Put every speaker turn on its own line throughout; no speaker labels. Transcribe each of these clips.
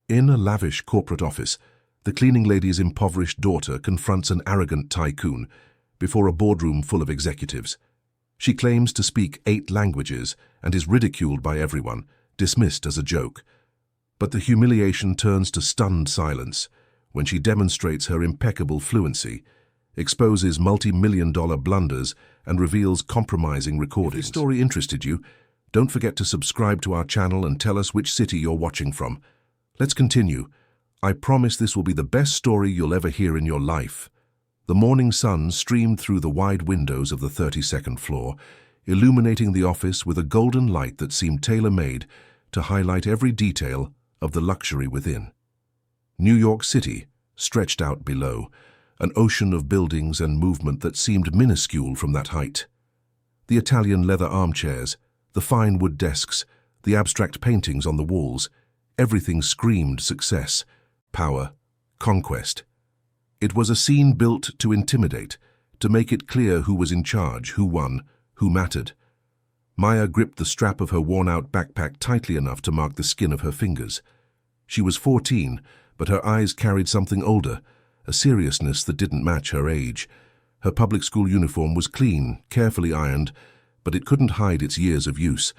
In a lavish corporate office, the cleaning lady's impoverished daughter confronts an arrogant tycoon before a boardroom full of executives. She claims to speak 8 languages and is ridiculed by everyone, dismissed as a joke. But the humiliation turns to stunned silence when she demonstrates her impeccable fluency, exposes multi-million-dollar blunders, and reveals compromising recordings. If this story interested you, don't forget to subscribe to our channel and tell us which city you're watching from. Let's continue. I promise this will be the best story you'll ever hear in your life. The morning sun streamed through the wide windows of the 32nd floor, illuminating the office with a golden light that seemed tailor-made to highlight every detail of the luxury within. New York City stretched out below, an ocean of buildings and movement that seemed minuscule from that height. The Italian leather armchairs, the fine wood desks, the abstract paintings on the walls, everything screamed success, power, conquest. It was a scene built to intimidate, to make it clear who was in charge, who won, who mattered. Maya gripped the strap of her worn-out backpack tightly enough to mark the skin of her fingers. She was 14, but her eyes carried something older, a seriousness that didn't match her age. Her public school uniform was clean, carefully ironed, but it couldn't hide its years of use.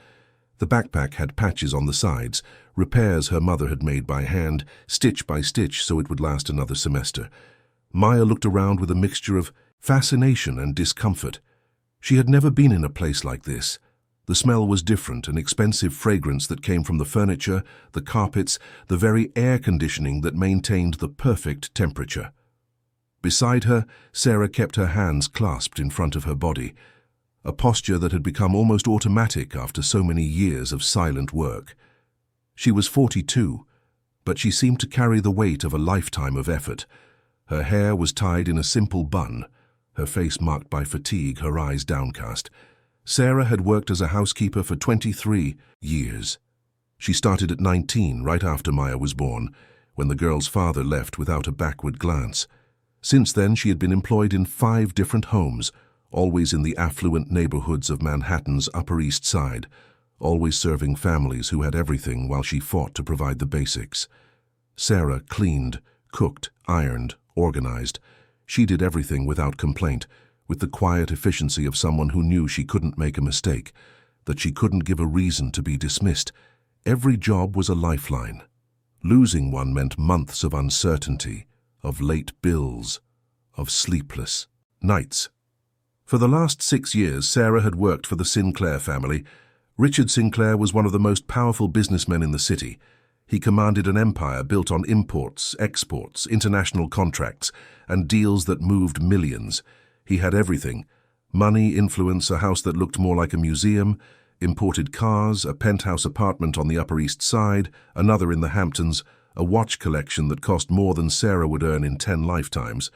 The backpack had patches on the sides, repairs her mother had made by hand, stitch by stitch so it would last another semester. Maya looked around with a mixture of fascination and discomfort. She had never been in a place like this. The smell was different, an expensive fragrance that came from the furniture, the carpets, the very air conditioning that maintained the perfect temperature. Beside her, Sarah kept her hands clasped in front of her body, a posture that had become almost automatic after so many years of silent work. She was 42, but she seemed to carry the weight of a lifetime of effort. Her hair was tied in a simple bun, her face marked by fatigue, her eyes downcast. Sarah had worked as a housekeeper for 23 years. She started at 19, right after Maya was born, when the girl's father left without a backward glance. Since then, she had been employed in 5 different homes, always in the affluent neighborhoods of Manhattan's Upper East Side, always serving families who had everything while she fought to provide the basics. Sarah cleaned, cooked, ironed, organized. She did everything without complaint, with the quiet efficiency of someone who knew she couldn't make a mistake, that she couldn't give a reason to be dismissed. Every job was a lifeline. Losing one meant months of uncertainty, of late bills, of sleepless nights. For the last 6 years, Sarah had worked for the Sinclair family. Richard Sinclair was one of the most powerful businessmen in the city. He commanded an empire built on imports, exports, international contracts, and deals that moved millions. He had everything: money, influence, a house that looked more like a museum, imported cars, a penthouse apartment on the Upper East Side, another in the Hamptons, a watch collection that cost more than Sarah would earn in 10 lifetimes.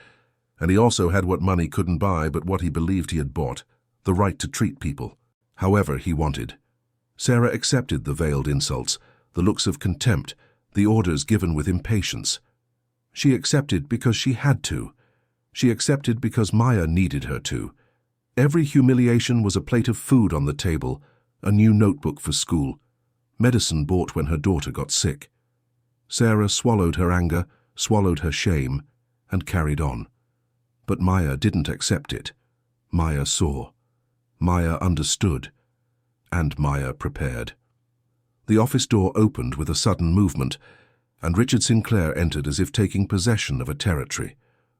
And he also had what money couldn't buy but what he believed he had bought, the right to treat people however he wanted. Sarah accepted the veiled insults, the looks of contempt, the orders given with impatience. She accepted because she had to. She accepted because Maya needed her to. Every humiliation was a plate of food on the table, a new notebook for school, medicine bought when her daughter got sick. Sarah swallowed her anger, swallowed her shame, and carried on. But Maya didn't accept it. Maya saw. Maya understood. And Maya prepared. The office door opened with a sudden movement, and Richard Sinclair entered as if taking possession of a territory.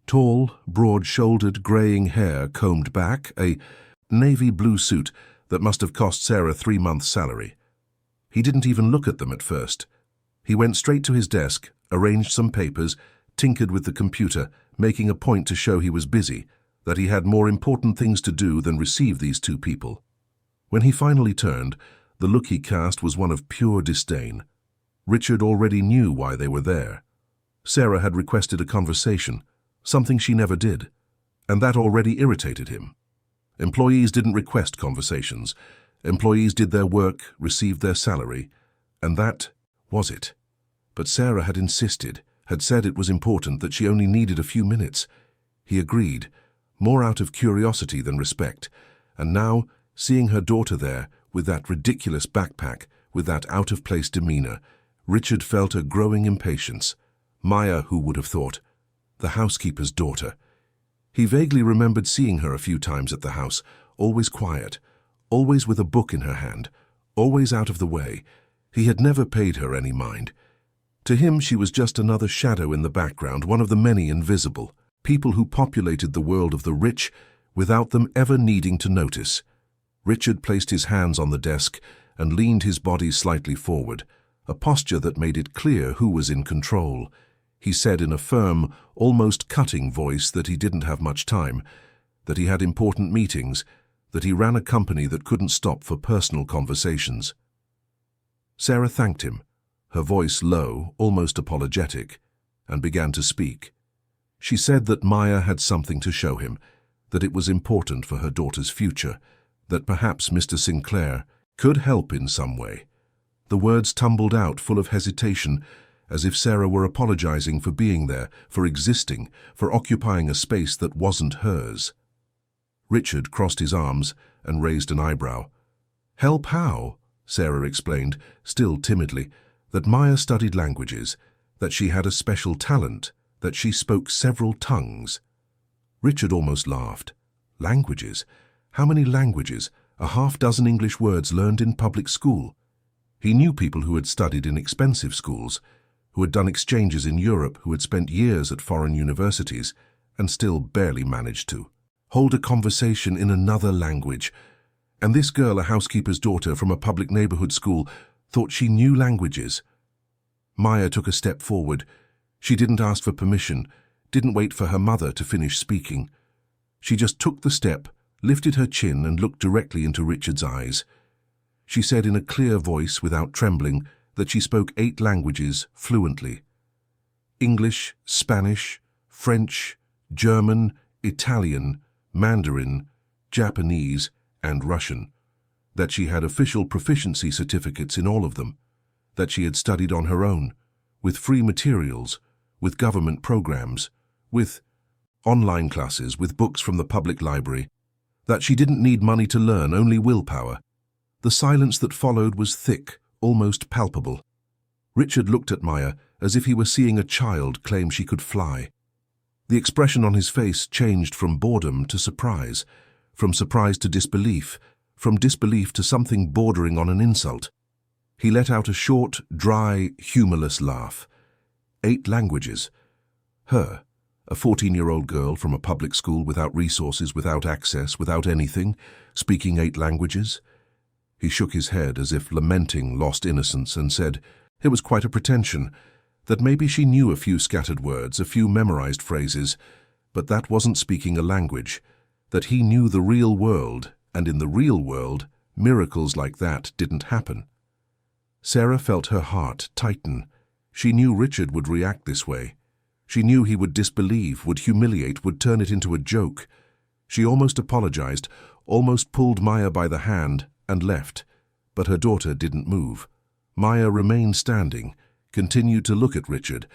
Tall, broad-shouldered, graying hair combed back, a navy blue suit that must have cost Sarah 3 months' salary. He didn't even look at them at first. He went straight to his desk, arranged some papers, tinkered with the computer, making a point to show he was busy, that he had more important things to do than receive these 2 people. When he finally turned, the look he cast was one of pure disdain. Richard already knew why they were there. Sarah had requested a conversation, something she never did, and that already irritated him. Employees didn't request conversations. Employees did their work, received their salary, and that was it. But Sarah had insisted, had said it was important, that she only needed a few minutes. He agreed, more out of curiosity than respect, and now, seeing her daughter there, with that ridiculous backpack, with that out-of-place demeanor, Richard felt a growing impatience. Maya, who would have thought? The housekeeper's daughter. He vaguely remembered seeing her a few times at the house, always quiet, always with a book in her hand, always out of the way. He had never paid her any mind. To him, she was just another shadow in the background, one of the many invisible, people who populated the world of the rich without them ever needing to notice. Richard placed his hands on the desk and leaned his body slightly forward, a posture that made it clear who was in control. He said in a firm, almost cutting voice that he didn't have much time, that he had important meetings, that he ran a company that couldn't stop for personal conversations. Sarah thanked him, her voice low, almost apologetic, and began to speak. She said that Maya had something to show him, that it was important for her daughter's future, that perhaps Mr. Sinclair could help in some way. The words tumbled out full of hesitation, as if Sarah were apologizing for being there, for existing, for occupying a space that wasn't hers. Richard crossed his arms and raised an eyebrow. "Help how?" Sarah explained, still timidly, that Maya studied languages, that she had a special talent, that she spoke several tongues. Richard almost laughed. Languages? How many languages? A half-dozen English words learned in public school. He knew people who had studied in expensive schools, who had done exchanges in Europe, who had spent years at foreign universities, and still barely managed to hold a conversation in another language. And this girl, a housekeeper's daughter from a public neighborhood school, thought she knew languages. Maya took a step forward. She didn't ask for permission, didn't wait for her mother to finish speaking. She just took the step, lifted her chin and looked directly into Richard's eyes. She said in a clear voice, without trembling, that she spoke 8 languages fluently. English, Spanish, French, German, Italian, Mandarin, Japanese, and Russian. That she had official proficiency certificates in all of them. That she had studied on her own, with free materials, with government programs, with online classes, with books from the public library. That she didn't need money to learn, only willpower. The silence that followed was thick, almost palpable. Richard looked at Maya as if he were seeing a child claim she could fly. The expression on his face changed from boredom to surprise, from surprise to disbelief, from disbelief to something bordering on an insult. He let out a short, dry, humorless laugh. 8 languages. Her, a 14-year-old girl from a public school without resources, without access, without anything, speaking 8 languages. He shook his head as if lamenting lost innocence and said it was quite a pretension, that maybe she knew a few scattered words, a few memorized phrases, but that wasn't speaking a language, that he knew the real world, and in the real world, miracles like that didn't happen. Sarah felt her heart tighten. She knew Richard would react this way. She knew he would disbelieve, would humiliate, would turn it into a joke. She almost apologized, almost pulled Maya by the hand and left, but her daughter didn't move. Maya remained standing, continued to look at Richard,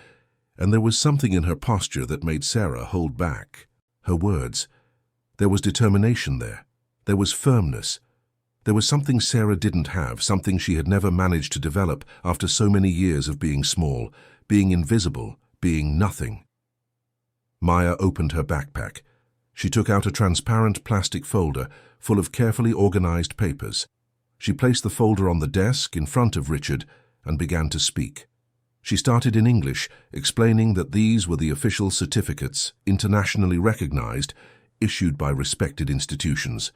and there was something in her posture that made Sarah hold back. Her words. There was determination there. There was firmness. There was something Sarah didn't have, something she had never managed to develop after so many years of being small, being invisible, being nothing. Maya opened her backpack. She took out a transparent plastic folder full of carefully organized papers. She placed the folder on the desk in front of Richard and began to speak. She started in English, explaining that these were the official certificates, internationally recognized, issued by respected institutions.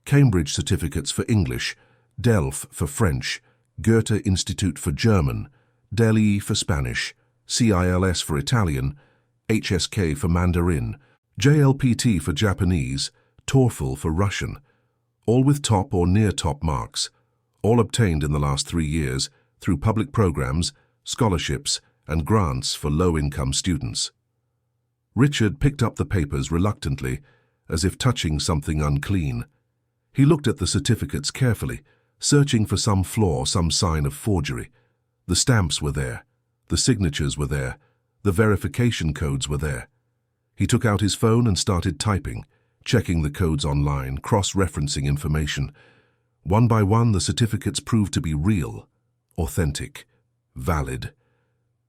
Cambridge certificates for English, Delft for French, Goethe Institute for German, Delhi for Spanish, CILS for Italian, HSK for Mandarin, JLPT for Japanese, TOEFL for Russian, all with top or near top marks, all obtained in the last 3 years through public programs, scholarships, and grants for low-income students. Richard picked up the papers reluctantly, as if touching something unclean. He looked at the certificates carefully, searching for some flaw, some sign of forgery. The stamps were there. The signatures were there. The verification codes were there. He took out his phone and started typing, checking the codes online, cross-referencing information. One by one, the certificates proved to be real, authentic. valid.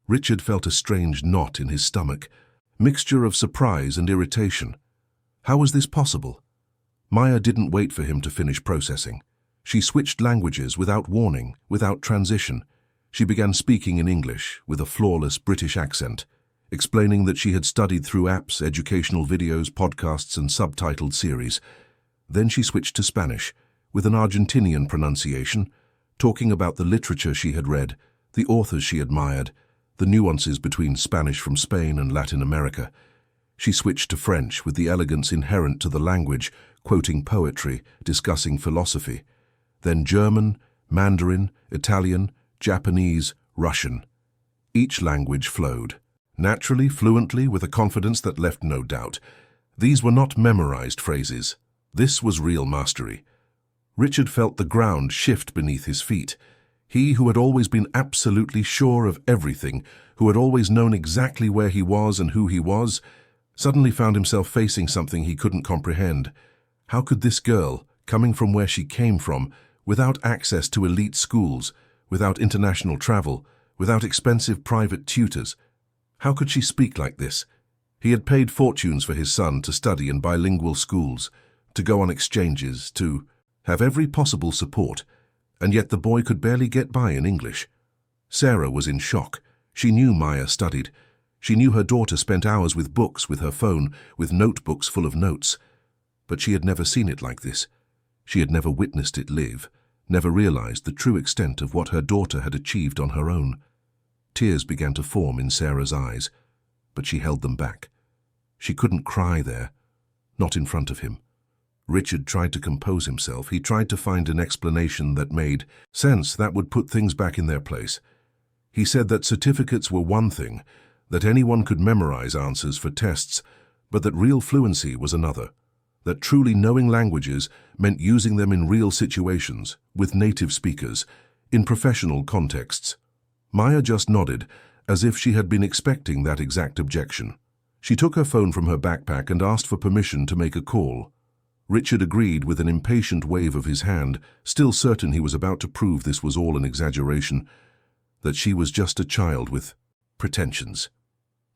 Richard felt a strange knot in his stomach, mixture of surprise and irritation. How was this possible? Maya didn't wait for him to finish processing. She switched languages without warning, without transition. She began speaking in English with a flawless British accent, explaining that she had studied through apps, educational videos, podcasts, and subtitled series. Then she switched to Spanish, with an Argentinian pronunciation, talking about the literature she had read, the authors she admired, the nuances between Spanish from Spain and Latin America. She switched to French with the elegance inherent to the language, quoting poetry, discussing philosophy. Then German, Mandarin, Italian, Japanese, Russian. Each language flowed, naturally, fluently, with a confidence that left no doubt. These were not memorized phrases. This was real mastery. Richard felt the ground shift beneath his feet. He who had always been absolutely sure of everything, who had always known exactly where he was and who he was, suddenly found himself facing something he couldn't comprehend. How could this girl, coming from where she came from, without access to elite schools, without international travel, without expensive private tutors, how could she speak like this? He had paid fortunes for his son to study in bilingual schools, to go on exchanges, to have every possible support, and yet the boy could barely get by in English. Sarah was in shock. She knew Maya studied. She knew her daughter spent hours with books, with her phone, with notebooks full of notes. But she had never seen it like this. She had never witnessed it live, never realized the true extent of what her daughter had achieved on her own. Tears began to form in Sarah's eyes, but she held them back. She couldn't cry there, not in front of him. Richard tried to compose himself. He tried to find an explanation that made sense, that would put things back in their place. He said that certificates were one thing, that anyone could memorize answers for tests, but that real fluency was another, that truly knowing languages meant using them in real situations, with native speakers, in professional contexts. Maya just nodded, as if she had been expecting that exact objection. She took her phone from her backpack and asked for permission to make a call. Richard agreed with an impatient wave of his hand, still certain he was about to prove this was all an exaggeration, that she was just a child with pretensions.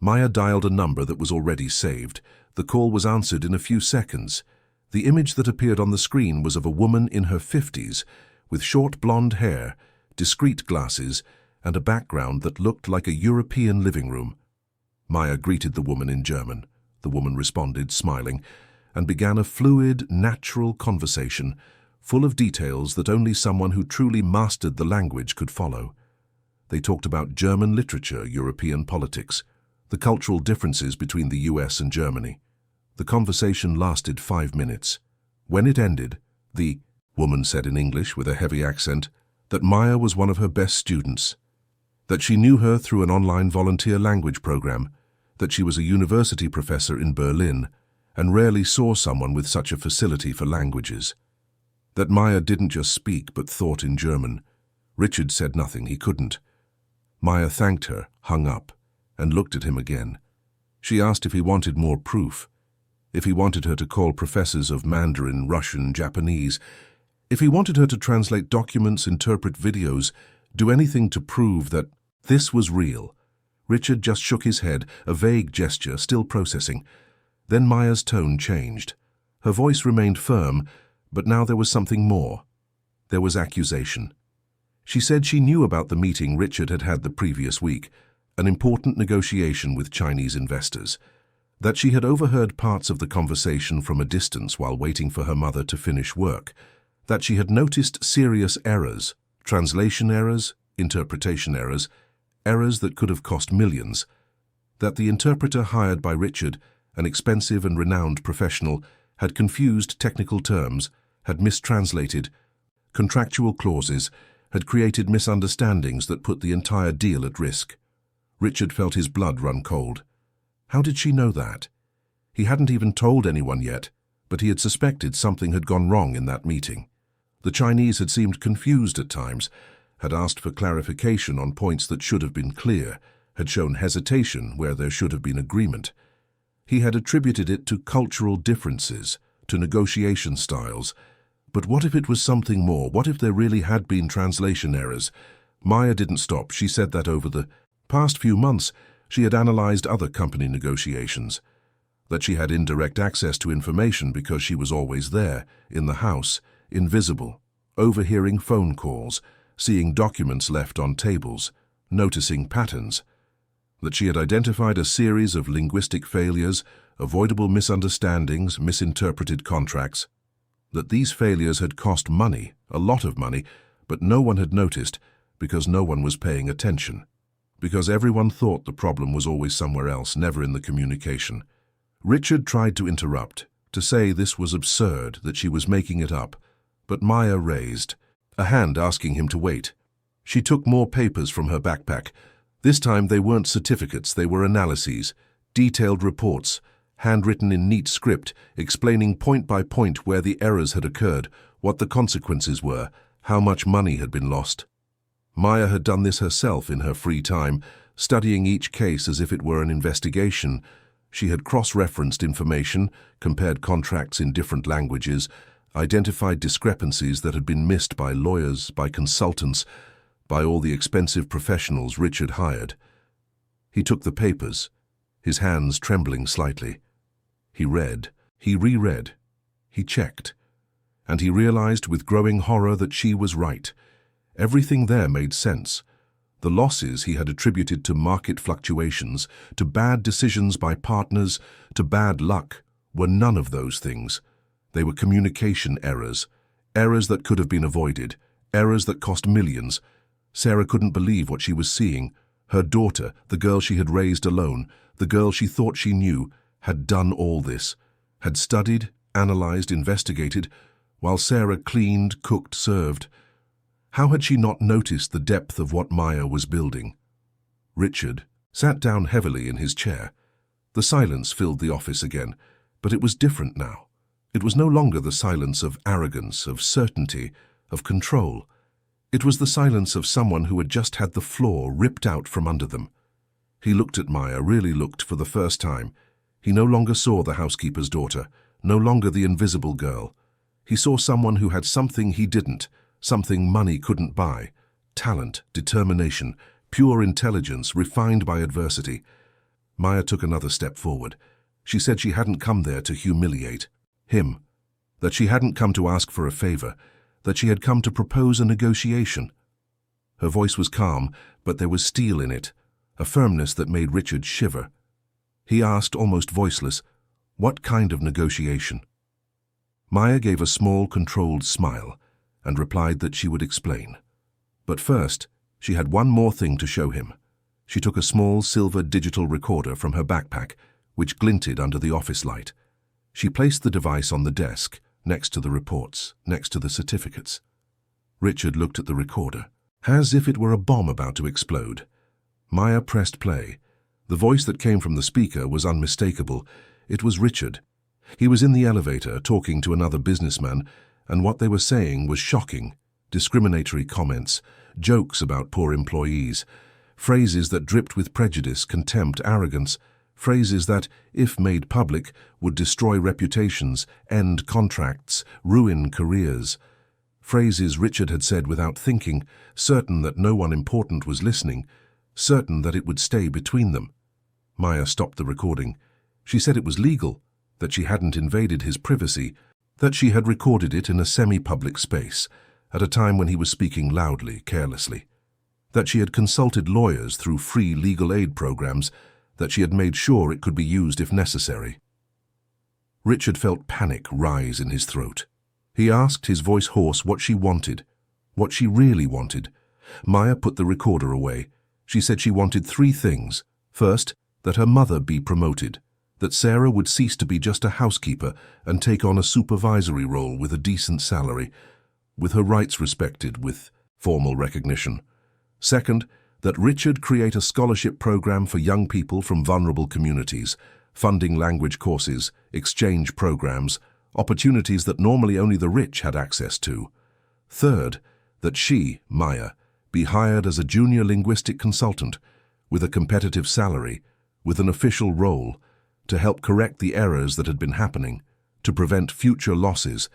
Maya dialed a number that was already saved. The call was answered in a few seconds. The image that appeared on the screen was of a woman in her 50s, with short blonde hair, discreet glasses, and a background that looked like a European living room. Maya greeted the woman in German. The woman responded, smiling, and began a fluid, natural conversation, full of details that only someone who truly mastered the language could follow. They talked about German literature, European politics, the cultural differences between the US and Germany. The conversation lasted 5 minutes. When it ended, the woman said in English with a heavy accent that Maya was one of her best students, that she knew her through an online volunteer language program, that she was a university professor in Berlin and rarely saw someone with such a facility for languages, that Maya didn't just speak but thought in German. Richard said nothing, he couldn't. Maya thanked her, hung up, and looked at him again. She asked if he wanted more proof, if he wanted her to call professors of Mandarin, Russian, Japanese, if he wanted her to translate documents, interpret videos, do anything to prove that this was real. Richard just shook his head, a vague gesture, still processing. Then Maya's tone changed. Her voice remained firm, but now there was something more. There was accusation. She said she knew about the meeting Richard had had the previous week, an important negotiation with Chinese investors, that she had overheard parts of the conversation from a distance while waiting for her mother to finish work, that she had noticed serious errors, translation errors, interpretation errors, errors that could have cost millions, that the interpreter hired by Richard, an expensive and renowned professional, had confused technical terms, had mistranslated contractual clauses, had created misunderstandings that put the entire deal at risk. Richard felt his blood run cold. How did she know that? He hadn't even told anyone yet, but he had suspected something had gone wrong in that meeting. The Chinese had seemed confused at times, had asked for clarification on points that should have been clear, had shown hesitation where there should have been agreement. He had attributed it to cultural differences, to negotiation styles. But what if it was something more? What if there really had been translation errors? Maya didn't stop. She said that over the past few months, she had analyzed other company negotiations, that she had indirect access to information because she was always there, in the house, invisible, overhearing phone calls, seeing documents left on tables, noticing patterns, that she had identified a series of linguistic failures, avoidable misunderstandings, misinterpreted contracts, that these failures had cost money, a lot of money, but no one had noticed because no one was paying attention, because everyone thought the problem was always somewhere else, never in the communication. Richard tried to interrupt, to say this was absurd, that she was making it up, but Maya raised a hand asking him to wait. She took more papers from her backpack. This time they weren't certificates, they were analyses, detailed reports, handwritten in neat script, explaining point by point where the errors had occurred, what the consequences were, how much money had been lost. Maya had done this herself in her free time, studying each case as if it were an investigation. She had cross-referenced information, compared contracts in different languages, identified discrepancies that had been missed by lawyers, by consultants, by all the expensive professionals Richard hired. He took the papers, his hands trembling slightly. He read, he reread, he checked, and he realized with growing horror that she was right. Everything there made sense. The losses he had attributed to market fluctuations, to bad decisions by partners, to bad luck, were none of those things. They were communication errors, errors that could have been avoided, errors that cost millions. Sarah couldn't believe what she was seeing. Her daughter, the girl she had raised alone, the girl she thought she knew, had done all this, had studied, analyzed, investigated, while Sarah cleaned, cooked, served. How had she not noticed the depth of what Maya was building? Richard sat down heavily in his chair. The silence filled the office again, but it was different now. It was no longer the silence of arrogance, of certainty, of control. It was the silence of someone who had just had the floor ripped out from under them. He looked at Maya, really looked for the first time. He no longer saw the housekeeper's daughter, no longer the invisible girl. He saw someone who had something he didn't, something money couldn't buy: talent, determination, pure intelligence refined by adversity. Maya took another step forward. She said she hadn't come there to humiliate him, that she hadn't come to ask for a favor, that she had come to propose a negotiation. Her voice was calm, but there was steel in it, a firmness that made Richard shiver. He asked, almost voiceless, "What kind of negotiation?" Maya gave a small, controlled smile and replied that she would explain. But first, she had one more thing to show him. She took a small silver digital recorder from her backpack, which glinted under the office light. She placed the device on the desk, next to the reports, next to the certificates. Richard looked at the recorder, as if it were a bomb about to explode. Maya pressed play. The voice that came from the speaker was unmistakable. It was Richard. He was in the elevator talking to another businessman, and what they were saying was shocking. Discriminatory comments, jokes about poor employees, phrases that dripped with prejudice, contempt, arrogance, phrases that, if made public, would destroy reputations, end contracts, ruin careers. Phrases Richard had said without thinking, certain that no one important was listening, certain that it would stay between them. Maya stopped the recording. She said it was legal, that she hadn't invaded his privacy, that she had recorded it in a semi-public space, at a time when he was speaking loudly, carelessly, that she had consulted lawyers through free legal aid programs, that she had made sure it could be used if necessary. Richard felt panic rise in his throat. He asked, his voice hoarse, what she wanted, what she really wanted. Maya put the recorder away. She said she wanted 3 things. First, that her mother be promoted, that Sarah would cease to be just a housekeeper and take on a supervisory role with a decent salary, with her rights respected, with formal recognition. Second, that Richard create a scholarship program for young people from vulnerable communities, funding language courses, exchange programs, opportunities that normally only the rich had access to. Third, that she, Maya, be hired as a junior linguistic consultant, with a competitive salary, with an official role, to help correct the errors that had been happening, to prevent future losses,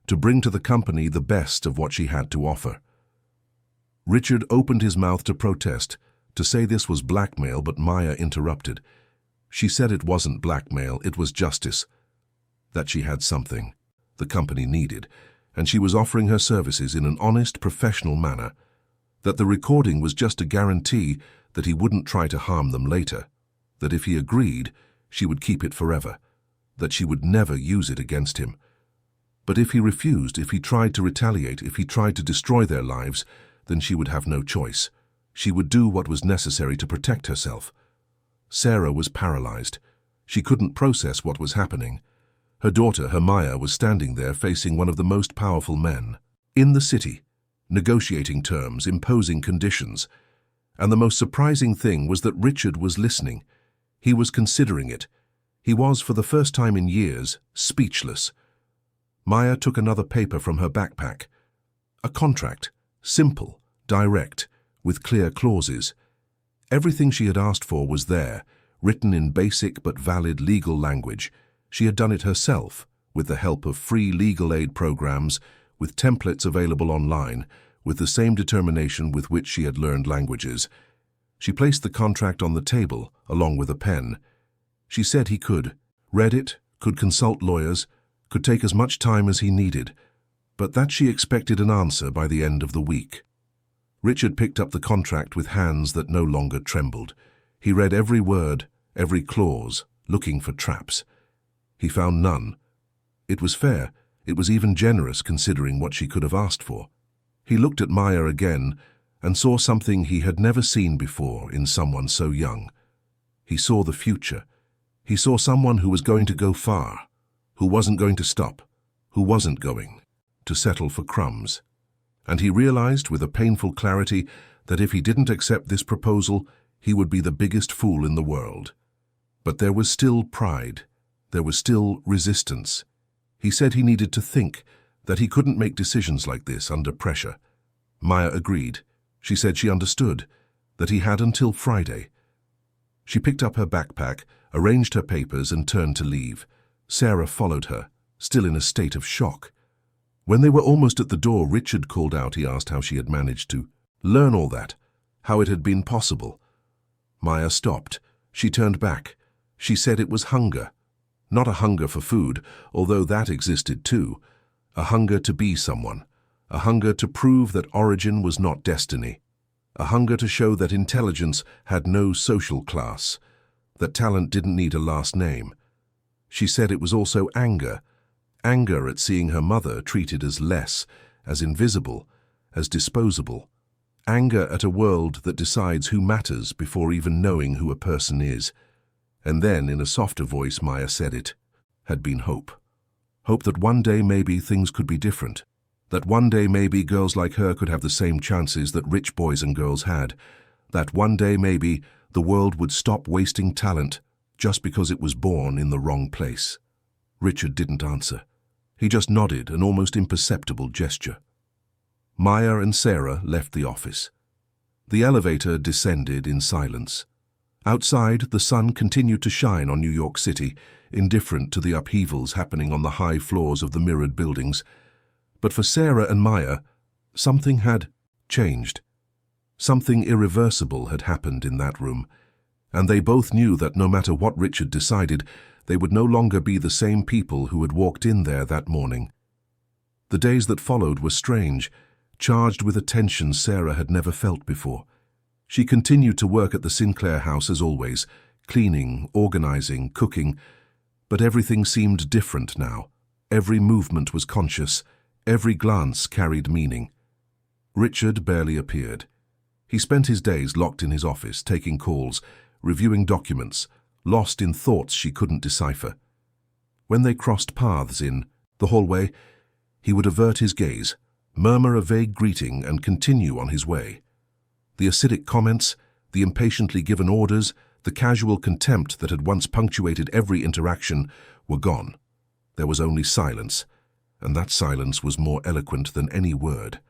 to bring to the company the best of what she had to offer. Richard opened his mouth to protest, to say this was blackmail, but Maya interrupted. She said it wasn't blackmail, it was justice. That she had something the company needed, and she was offering her services in an honest, professional manner. That the recording was just a guarantee that he wouldn't try to harm them later. That if he agreed, she would keep it forever. That she would never use it against him. But if he refused, if he tried to retaliate, if he tried to destroy their lives, then she would have no choice. She would do what was necessary to protect herself. Sarah was paralyzed. She couldn't process what was happening. Her daughter, Maya, was standing there facing one of the most powerful men in the city, negotiating terms, imposing conditions. And the most surprising thing was that Richard was listening. He was considering it. He was, for the first time in years, speechless. Maya took another paper from her backpack. A contract, simple, direct, with clear clauses. Everything she had asked for was there, written in basic but valid legal language. She had done it herself, with the help of free legal aid programs, with templates available online, with the same determination with which she had learned languages. She placed the contract on the table, along with a pen. She said he could, read it, could consult lawyers, could take as much time as he needed, but that she expected an answer by the end of the week. Richard picked up the contract with hands that no longer trembled. He read every word, every clause, looking for traps. He found none. It was fair. It was even generous considering what she could have asked for. He looked at Maya again and saw something he had never seen before in someone so young. He saw the future. He saw someone who was going to go far, who wasn't going to stop, who wasn't going to settle for crumbs. And he realized with a painful clarity that if he didn't accept this proposal, he would be the biggest fool in the world. But there was still pride. There was still resistance. He said he needed to think, that he couldn't make decisions like this under pressure. Maya agreed. She said she understood, that he had until Friday. She picked up her backpack, arranged her papers, and turned to leave. Sarah followed her, still in a state of shock. When they were almost at the door, Richard called out. He asked how she had managed to learn all that, how it had been possible. Maya stopped. She turned back. She said it was hunger. Not a hunger for food, although that existed too. A hunger to be someone. A hunger to prove that origin was not destiny. A hunger to show that intelligence had no social class, that talent didn't need a last name. She said it was also anger. Anger at seeing her mother treated as less, as invisible, as disposable. Anger at a world that decides who matters before even knowing who a person is. And then, in a softer voice, Maya said it had been hope. Hope that one day maybe things could be different. That one day maybe girls like her could have the same chances that rich boys and girls had. That one day maybe the world would stop wasting talent just because it was born in the wrong place. Richard didn't answer. He just nodded, an almost imperceptible gesture. Maya and Sarah left the office. The elevator descended in silence. Outside, the sun continued to shine on New York City, indifferent to the upheavals happening on the high floors of the mirrored buildings. But for Sarah and Maya, something had changed. Something irreversible had happened in that room, and they both knew that no matter what Richard decided, they would no longer be the same people who had walked in there that morning. The days that followed were strange, charged with a tension Sarah had never felt before. She continued to work at the Sinclair house as always, cleaning, organizing, cooking, but everything seemed different now. Every movement was conscious, every glance carried meaning. Richard barely appeared. He spent his days locked in his office, taking calls, reviewing documents, lost in thoughts she couldn't decipher. When they crossed paths in the hallway, he would avert his gaze, murmur a vague greeting, and continue on his way. The acidic comments, the impatiently given orders, the casual contempt that had once punctuated every interaction were gone. There was only silence, and that silence was more eloquent than any word.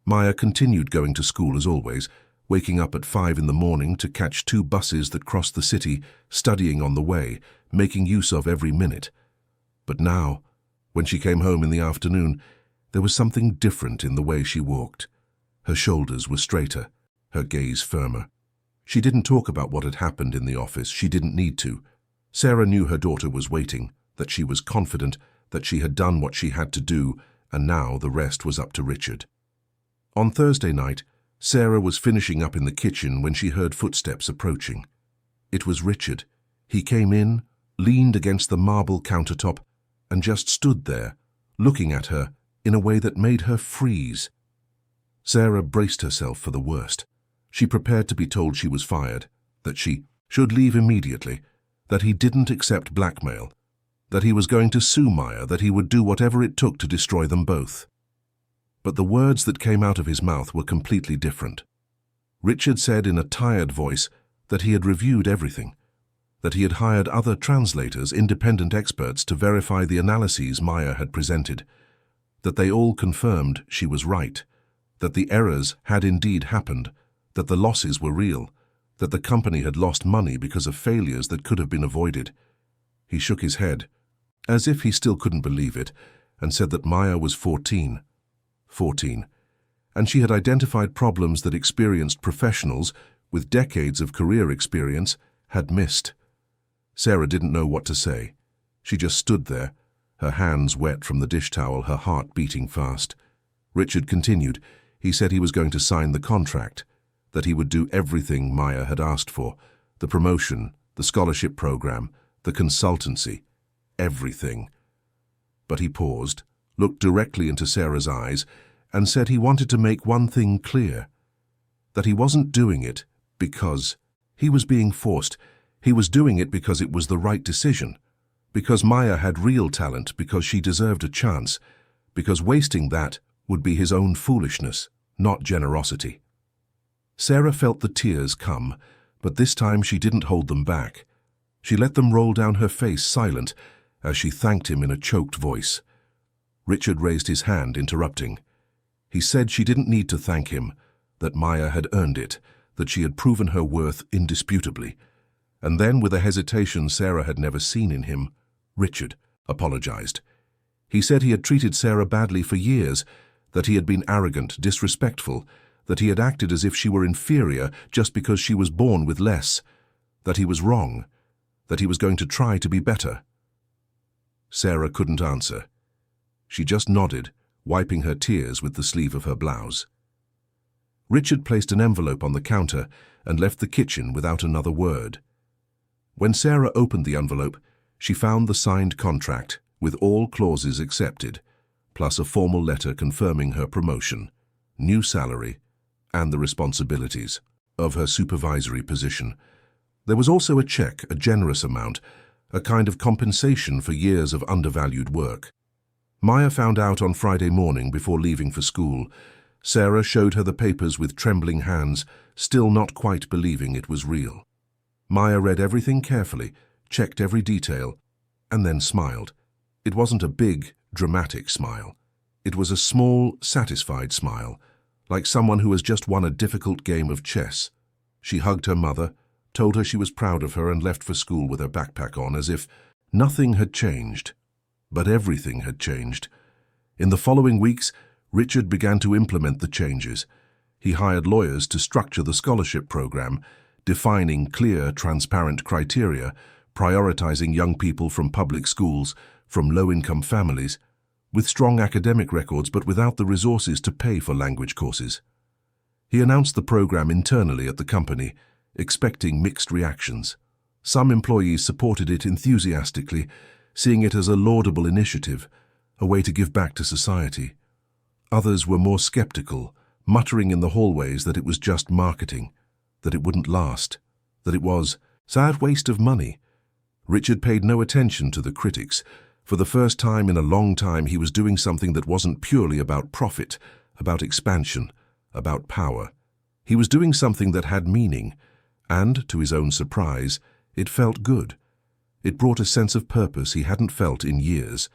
Maya continued going to school as always, waking up at 5 in the morning to catch 2 buses that crossed the city, studying on the way, making use of every minute. But now, when she came home in the afternoon, there was something different in the way she walked. Her shoulders were straighter, her gaze firmer. She didn't talk about what had happened in the office. She didn't need to. Sarah knew her daughter was waiting, that she was confident, that she had done what she had to do, and now the rest was up to Richard. On Thursday night, Sarah was finishing up in the kitchen when she heard footsteps approaching. It was Richard. He came in, leaned against the marble countertop, and just stood there, looking at her in a way that made her freeze. Sarah braced herself for the worst. She prepared to be told she was fired, that she should leave immediately, that he didn't accept blackmail, that he was going to sue Maya, that he would do whatever it took to destroy them both. But the words that came out of his mouth were completely different. Richard said in a tired voice that he had reviewed everything, that he had hired other translators, independent experts, to verify the analyses Maya had presented, that they all confirmed she was right, that the errors had indeed happened, that the losses were real, that the company had lost money because of failures that could have been avoided. He shook his head, as if he still couldn't believe it, and said that Maya was 14, and she had identified problems that experienced professionals with decades of career experience had missed. Sarah didn't know what to say. She just stood there, her hands wet from the dish towel, her heart beating fast. Richard continued. He said he was going to sign the contract, that he would do everything Maya had asked for, the promotion, the scholarship program, the consultancy, everything. But he paused, looked directly into Sarah's eyes, and said he wanted to make one thing clear, that he wasn't doing it because he was being forced. He was doing it because it was the right decision, because Maya had real talent, because she deserved a chance, because wasting that would be his own foolishness, not generosity. Sarah felt the tears come, but this time she didn't hold them back. She let them roll down her face, silent, as she thanked him in a choked voice. Richard raised his hand, interrupting. He said she didn't need to thank him, that Maya had earned it, that she had proven her worth indisputably. And then, with a hesitation Sarah had never seen in him, Richard apologized. He said he had treated Sarah badly for years, that he had been arrogant, disrespectful, that he had acted as if she were inferior just because she was born with less, that he was wrong, that he was going to try to be better. Sarah couldn't answer. She just nodded, wiping her tears with the sleeve of her blouse. Richard placed an envelope on the counter and left the kitchen without another word. When Sarah opened the envelope, she found the signed contract, with all clauses accepted, plus a formal letter confirming her promotion, new salary, and the responsibilities of her supervisory position. There was also a check, a generous amount, a kind of compensation for years of undervalued work. Maya found out on Friday morning before leaving for school. Sarah showed her the papers with trembling hands, still not quite believing it was real. Maya read everything carefully, checked every detail, and then smiled. It wasn't a big, dramatic smile. It was a small, satisfied smile, like someone who has just won a difficult game of chess. She hugged her mother, told her she was proud of her, and left for school with her backpack on, as if nothing had changed. But everything had changed. In the following weeks, Richard began to implement the changes. He hired lawyers to structure the scholarship program, defining clear, transparent criteria, prioritizing young people from public schools, from low-income families, with strong academic records but without the resources to pay for language courses. He announced the program internally at the company, expecting mixed reactions. Some employees supported it enthusiastically, seeing it as a laudable initiative, a way to give back to society. Others were more skeptical, muttering in the hallways that it was just marketing, that it wouldn't last, that it was sad waste of money. Richard paid no attention to the critics. For the first time in a long time, he was doing something that wasn't purely about profit, about expansion, about power. He was doing something that had meaning, and, to his own surprise, it felt good. It brought a sense of purpose he hadn't felt in years.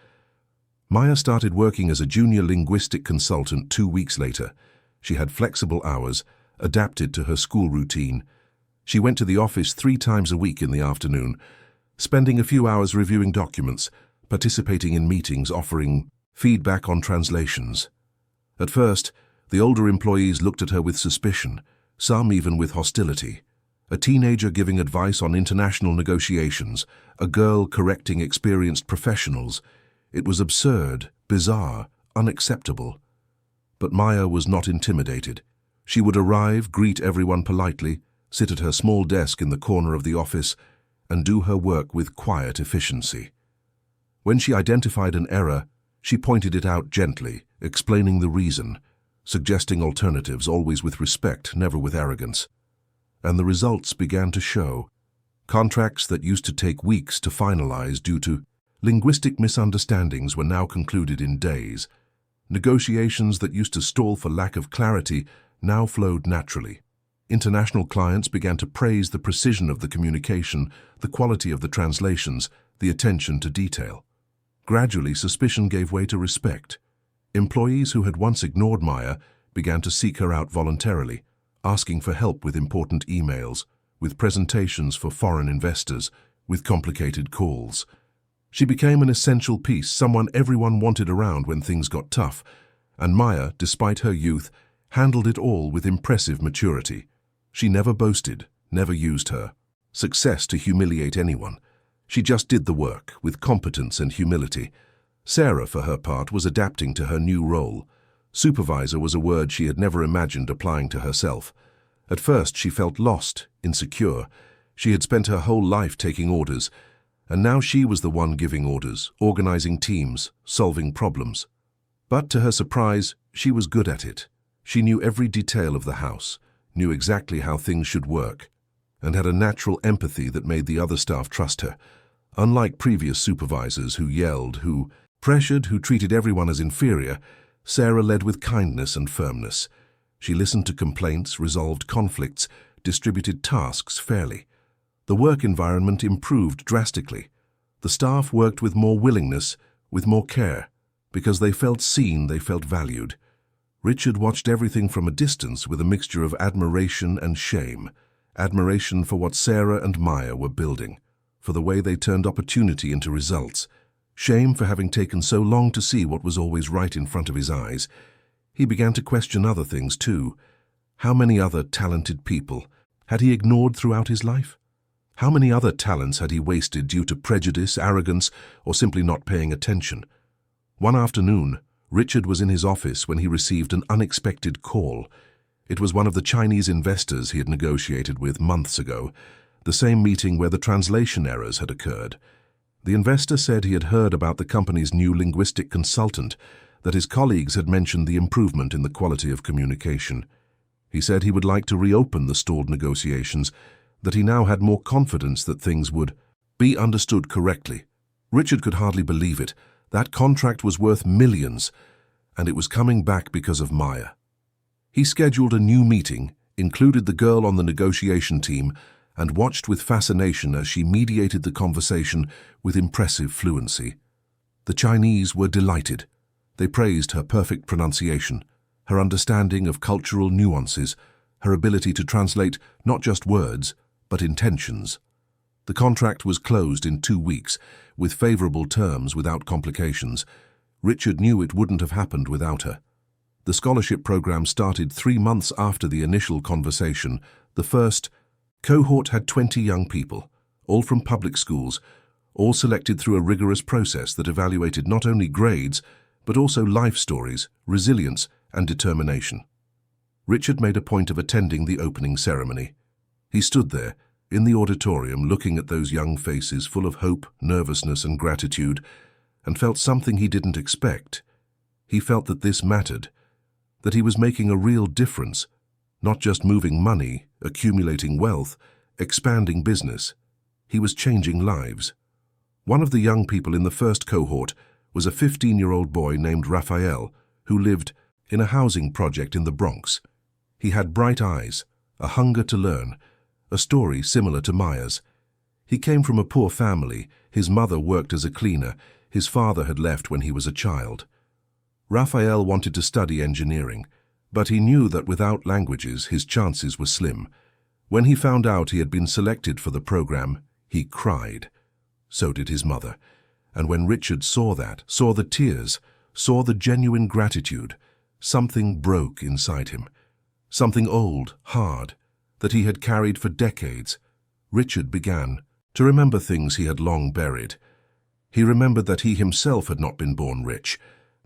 Maya started working as a junior linguistic consultant 2 weeks later. She had flexible hours, adapted to her school routine. She went to the office 3 times a week in the afternoon, spending a few hours reviewing documents, participating in meetings, offering feedback on translations. At first, The older employees looked at her with suspicion, some even with hostility. A teenager giving advice on international negotiations, a girl correcting experienced professionals. It was absurd, bizarre, unacceptable. But Maya was not intimidated. She would arrive, greet everyone politely, sit at her small desk in the corner of the office, and do her work with quiet efficiency. When she identified an error, she pointed it out gently, explaining the reason, suggesting alternatives, always with respect, never with arrogance. And the results began to show. Contracts that used to take weeks to finalize due to linguistic misunderstandings were now concluded in days. Negotiations that used to stall for lack of clarity now flowed naturally. International clients began to praise the precision of the communication, the quality of the translations, the attention to detail. Gradually, suspicion gave way to respect. Employees who had once ignored Maya began to seek her out voluntarily, asking for help with important emails, with presentations for foreign investors, with complicated calls. She became an essential piece, someone everyone wanted around when things got tough, and Maya, despite her youth, handled it all with impressive maturity. She never boasted, never used her success to humiliate anyone. She just did the work with competence and humility. Sarah, for her part, was adapting to her new role. Supervisor was a word she had never imagined applying to herself. At first, she felt lost, insecure. She had spent her whole life taking orders, and now she was the one giving orders, organizing teams, solving problems. But to her surprise, she was good at it. She knew every detail of the house, knew exactly how things should work, and had a natural empathy that made the other staff trust her. Unlike previous supervisors who yelled, who pressured, who treated everyone as inferior, Sarah led with kindness and firmness. She listened to complaints, resolved conflicts, distributed tasks fairly. The work environment improved drastically. The staff worked with more willingness, with more care, because they felt seen, they felt valued. Richard watched everything from a distance with a mixture of admiration and shame. Admiration for what Sarah and Maya were building, for the way they turned opportunity into results. Shame for having taken so long to see what was always right in front of his eyes. He began to question other things too. How many other talented people had he ignored throughout his life? How many other talents had he wasted due to prejudice, arrogance, or simply not paying attention? One afternoon, Richard was in his office when he received an unexpected call. It was one of the Chinese investors he had negotiated with months ago, the same meeting where the translation errors had occurred. The investor said he had heard about the company's new linguistic consultant, that his colleagues had mentioned the improvement in the quality of communication. He said he would like to reopen the stalled negotiations, that he now had more confidence that things would be understood correctly. Richard could hardly believe it. That contract was worth millions, and it was coming back because of Maya. He scheduled a new meeting, included the girl on the negotiation team, and watched with fascination as she mediated the conversation with impressive fluency. The Chinese were delighted. They praised her perfect pronunciation, her understanding of cultural nuances, her ability to translate not just words, but intentions. The contract was closed in 2 weeks, with favorable terms without complications. Richard knew it wouldn't have happened without her. The scholarship program started 3 months after the initial conversation. The first cohort had 20 young people, all from public schools, all selected through a rigorous process that evaluated not only grades, but also life stories, resilience, and determination. Richard made a point of attending the opening ceremony. He stood there, in the auditorium, looking at those young faces full of hope, nervousness, and gratitude, and felt something he didn't expect. He felt that this mattered, that he was making a real difference, not just moving money, accumulating wealth, expanding business. He was changing lives. One of the young people in the first cohort was a 15-year-old boy named Raphael, who lived in a housing project in the Bronx. He had bright eyes, a hunger to learn, a story similar to Maya's. He came from a poor family. His mother worked as a cleaner. His father had left when he was a child. Raphael wanted to study engineering, but he knew that without languages his chances were slim. When he found out he had been selected for the program, he cried. So did his mother. And when Richard saw that, saw the tears, saw the genuine gratitude, Something broke inside him. Something old, hard, that he had carried for decades. Richard began to remember things he had long buried. He remembered that he himself had not been born rich,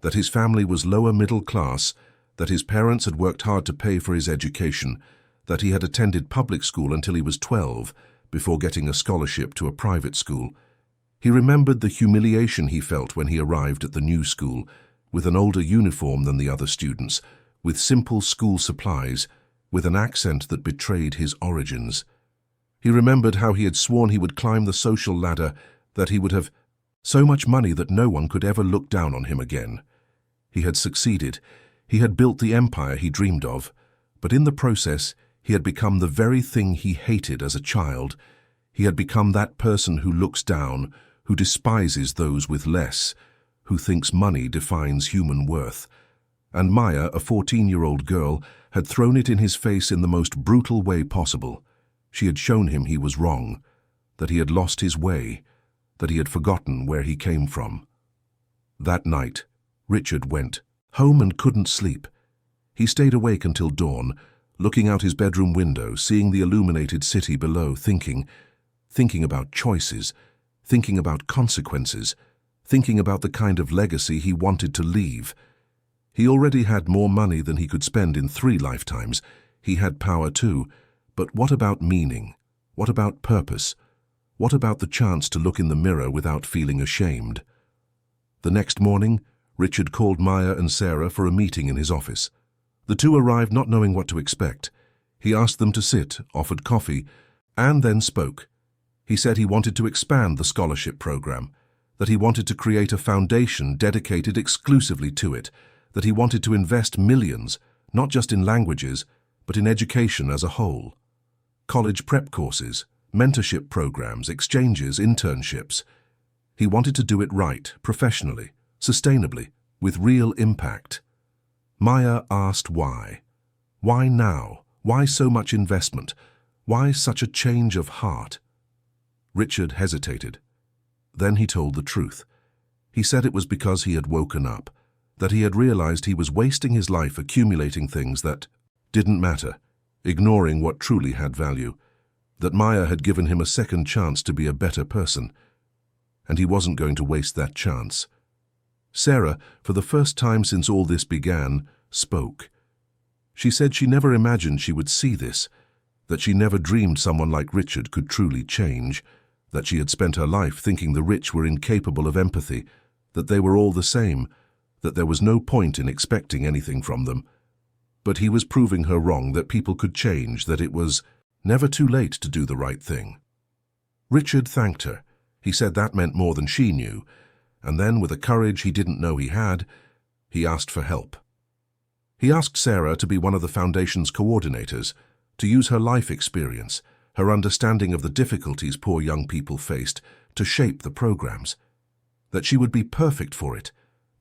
that his family was lower middle class, that his parents had worked hard to pay for his education, that he had attended public school until he was 12, before getting a scholarship to a private school. He remembered the humiliation he felt when he arrived at the new school, with an older uniform than the other students, with simple school supplies, with an accent that betrayed his origins. He remembered how he had sworn he would climb the social ladder, that he would have so much money that no one could ever look down on him again. He had succeeded. He had built the empire he dreamed of, but in the process, he had become the very thing he hated as a child. He had become that person who looks down, who despises those with less, who thinks money defines human worth. And Maya, a 14-year-old girl, had thrown it in his face in the most brutal way possible. She had shown him he was wrong, that he had lost his way, that he had forgotten where he came from. That night, Richard went home and couldn't sleep. He stayed awake until dawn, looking out his bedroom window, seeing the illuminated city below, thinking about choices, thinking about consequences, thinking about the kind of legacy he wanted to leave. He already had more money than he could spend in 3 lifetimes. He had power too, but what about meaning? What about purpose? What about the chance to look in the mirror without feeling ashamed? The next morning, Richard called Maya and Sarah for a meeting in his office. The two arrived not knowing what to expect. He asked them to sit, offered coffee, and then spoke. He said he wanted to expand the scholarship program, that he wanted to create a foundation dedicated exclusively to it, that he wanted to invest millions, not just in languages, but in education as a whole. College prep courses, mentorship programs, exchanges, internships. He wanted to do it right, professionally, sustainably, with real impact. Maya asked why. Why now? Why so much investment? Why such a change of heart? Richard hesitated. Then he told the truth. He said it was because he had woken up, that he had realized he was wasting his life accumulating things that didn't matter, ignoring what truly had value, that Maya had given him a second chance to be a better person, and he wasn't going to waste that chance. Sarah, for the first time since all this began, spoke. She said she never imagined she would see this, that she never dreamed someone like Richard could truly change, that she had spent her life thinking the rich were incapable of empathy, that they were all the same, that there was no point in expecting anything from them. But he was proving her wrong, that people could change, that it was never too late to do the right thing. Richard thanked her. He said that meant more than she knew, and then, with a courage he didn't know he had, he asked for help. He asked Sarah to be one of the Foundation's coordinators, to use her life experience, her understanding of the difficulties poor young people faced, to shape the programs. That she would be perfect for it,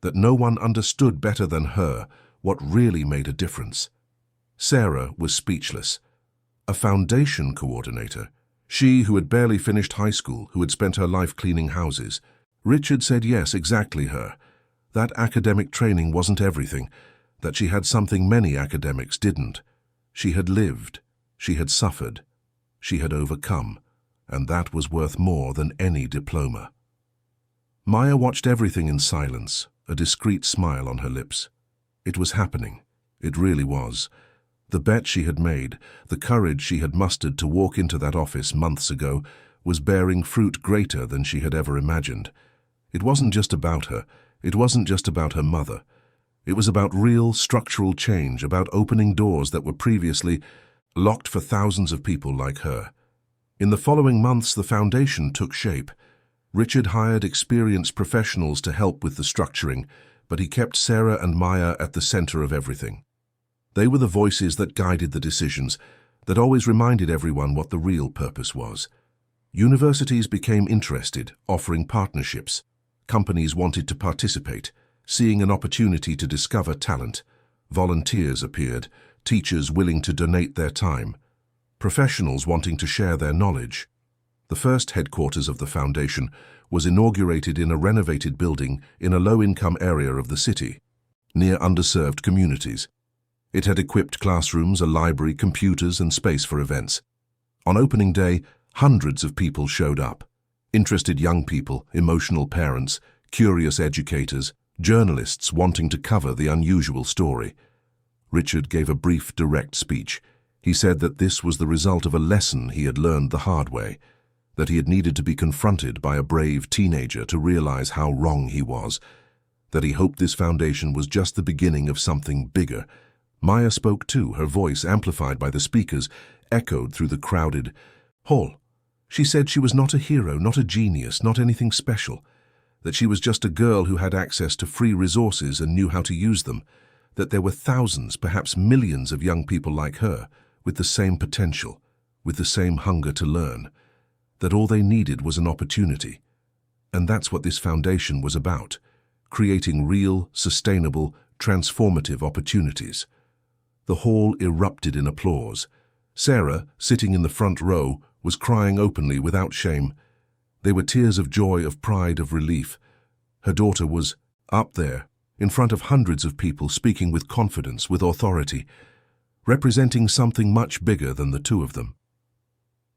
that no one understood better than her what really made a difference. Sarah was speechless. A Foundation coordinator, she who had barely finished high school, who had spent her life cleaning houses. Richard said yes, exactly her. That academic training wasn't everything, that she had something many academics didn't. She had lived, she had suffered, she had overcome, and that was worth more than any diploma. Maya watched everything in silence, a discreet smile on her lips. It was happening. It really was. The bet she had made, the courage she had mustered to walk into that office months ago, was bearing fruit greater than she had ever imagined. It wasn't just about her. It wasn't just about her mother. It was about real structural change, about opening doors that were previously locked for thousands of people like her. In the following months, the Foundation took shape. Richard hired experienced professionals to help with the structuring, but he kept Sarah and Maya at the center of everything. They were the voices that guided the decisions, that always reminded everyone what the real purpose was. Universities became interested, offering partnerships. Companies wanted to participate, seeing an opportunity to discover talent. Volunteers appeared, teachers willing to donate their time, professionals wanting to share their knowledge. The first headquarters of the Foundation was inaugurated in a renovated building in a low-income area of the city. near underserved communities. It had equipped classrooms, a library, computers, and space for events. On opening day, hundreds of people showed up. Interested young people, emotional parents, curious educators, journalists wanting to cover the unusual story. Richard gave a brief, direct speech. He said that this was the result of a lesson he had learned the hard way, that he had needed to be confronted by a brave teenager to realize how wrong he was, that he hoped this foundation was just the beginning of something bigger. Maya spoke too, her voice, amplified by the speakers, echoed through the crowded hall. She said she was not a hero, not a genius, not anything special, that she was just a girl who had access to free resources and knew how to use them, that there were thousands, perhaps millions of young people like her, with the same potential, with the same hunger to learn, that all they needed was an opportunity. And that's what this foundation was about, creating real, sustainable, transformative opportunities. The hall erupted in applause. Sarah, sitting in the front row, was crying openly without shame. They were tears of joy, of pride, of relief. Her daughter was up there, in front of hundreds of people, speaking with confidence, with authority, representing something much bigger than the two of them.